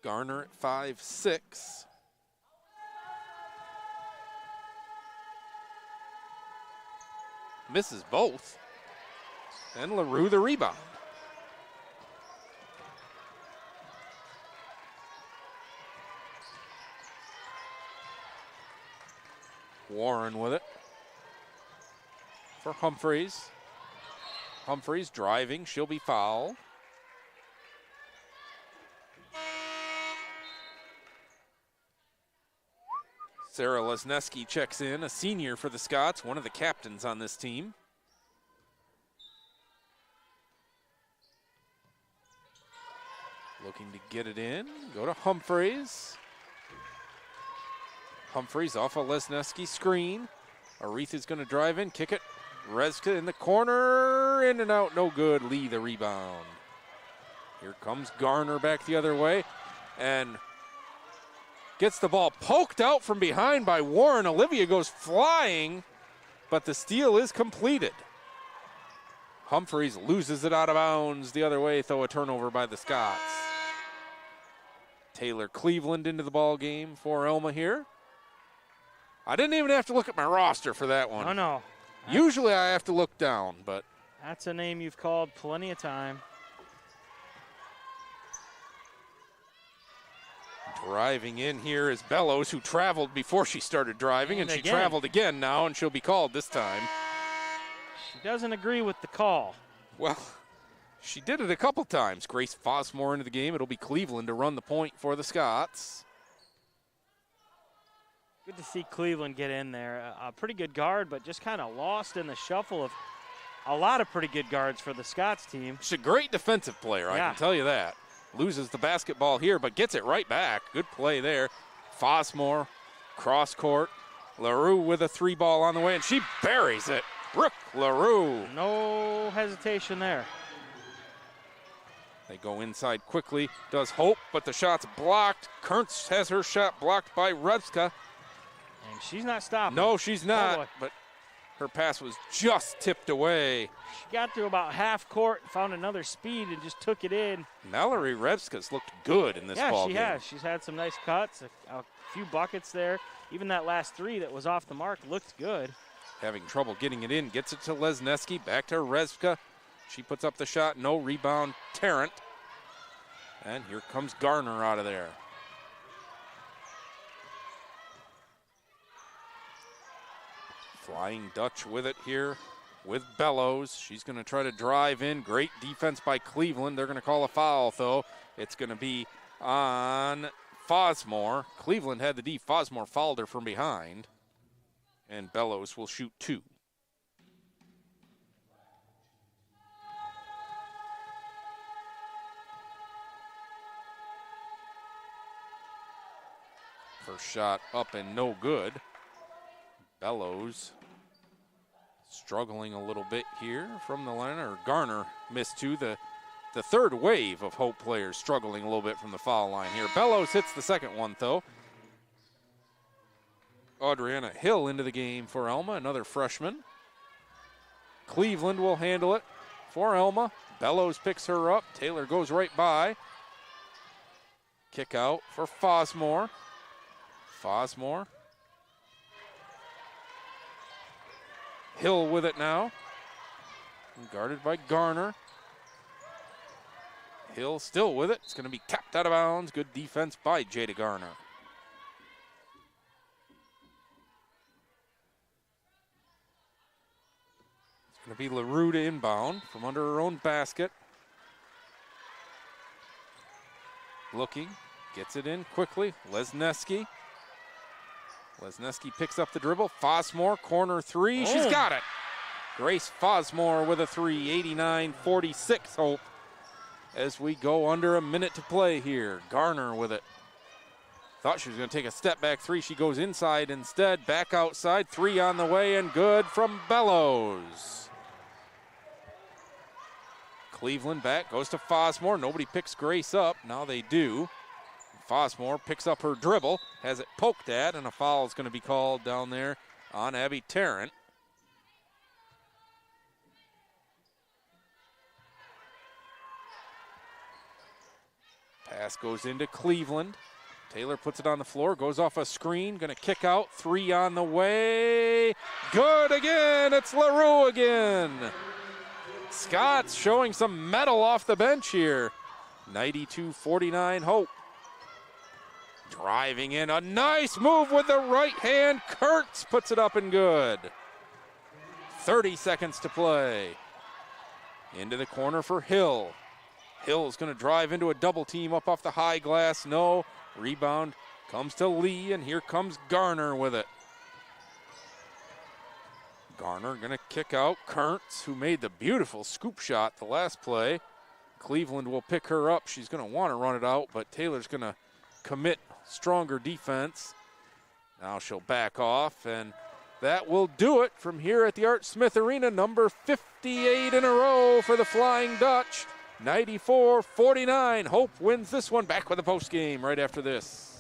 Garner at 5'6". Misses both. And Leroux the rebound. Warren with it for Humphreys. Humphreys driving. She'll be fouled. Sarah Lesneski checks in, a senior for the Scots, one of the captains on this team. Looking to get it in. Go to Humphreys. Humphreys off a Lesneski screen. Aretha's going to drive in, kick it. Rezka in the corner, in and out, no good. Lee the rebound. Here comes Garner back the other way, and gets the ball poked out from behind by Warren. Olivia goes flying, but the steal is completed. Humphreys loses it out of bounds the other way, throw a turnover by the Scots. Taylor Cleveland into the ball game for Alma here. I didn't even have to look at my roster for that one. Oh, no. Usually I have to look down, but. That's a name you've called plenty of time. Driving in here is Bellows, who traveled before she started driving, and she traveled again now, and she'll be called this time. She doesn't agree with the call. Well, she did it a couple times. Grace Fosmore into the game. It'll be Cleveland to run the point for the Scots. Good to see Cleveland get in there. A pretty good guard, but just kind of lost in the shuffle of a lot of pretty good guards for the Scots team. She's a great defensive player, I can tell you that. Loses the basketball here, but gets it right back. Good play there. Fosmore, cross court. LaRue with a 3-ball on the way, and she buries it. Brooke LaRue. No hesitation there. They go inside quickly. Does Hope, but the shot's blocked. Kurtz has her shot blocked by Revska. And she's not stopping. No, she's not, Oh, but her pass was just tipped away. she got to about half court, found another speed, and just took it in. Mallory Revska's looked good in this ball game. Yeah, she has. She's had some nice cuts, a few buckets there. Even that last three that was off the mark looked good. Having trouble getting it in. Gets it to Lesneski. Back to Revska. She puts up the shot. No rebound. Tarrant. And here comes Garner out of there. Flying Dutch with it here with Bellows. She's going to try to drive in. Great defense by Cleveland. They're going to call a foul, though. It's going to be on Fosmore. Cleveland had the D. Fosmore fouled her from behind. And Bellows will shoot 2. First shot up and no good. Bellows struggling a little bit here from the line, or Garner missed 2. The third wave of Hope players struggling a little bit from the foul line here. Bellows hits the second one, though. Adriana Hill into the game for Alma, another freshman. Cleveland will handle it for Alma. Bellows picks her up. Taylor goes right by. Kick out for Fosmore. Fosmore. Hill with it now. Guarded by Garner. Hill still with it. It's going to be tapped out of bounds. Good defense by Jada Garner. It's going to be LaRue to inbound from under her own basket. Looking. Gets it in quickly. Lesneski. Lesneski picks up the dribble. Fosmore, corner 3. She's got it. Grace Fosmore with a 3. 89-46 Hope. As we go under a minute to play here. Garner with it. Thought she was going to take a step back 3. She goes inside instead. Back outside. 3 on the way and good from Bellows. Cleveland back. Goes to Fosmore. Nobody picks Grace up. Now they do. Fosmore picks up her dribble, has it poked at, and a foul is going to be called down there on Abby Tarrant. Pass goes into Cleveland. Taylor puts it on the floor, goes off a screen, going to kick out. 3 on the way. Good again. It's LaRue again. Scott's showing some mettle off the bench here. 92-49 Hope. Driving in, a nice move with the right hand. Kurtz puts it up and good. 30 seconds to play. Into the corner for Hill. Hill's going to drive into a double team up off the high glass. No. Rebound comes to Lee, and here comes Garner with it. Garner going to kick out Kurtz, who made the beautiful scoop shot the last play. Cleveland will pick her up. She's going to want to run it out, but Taylor's going to commit stronger defense. Now she'll back off, and that will do it from here at the Art Smith Arena. Number 58 in a row for the Flying Dutch. 94-49. Hope wins this one. Back with the post game right after this.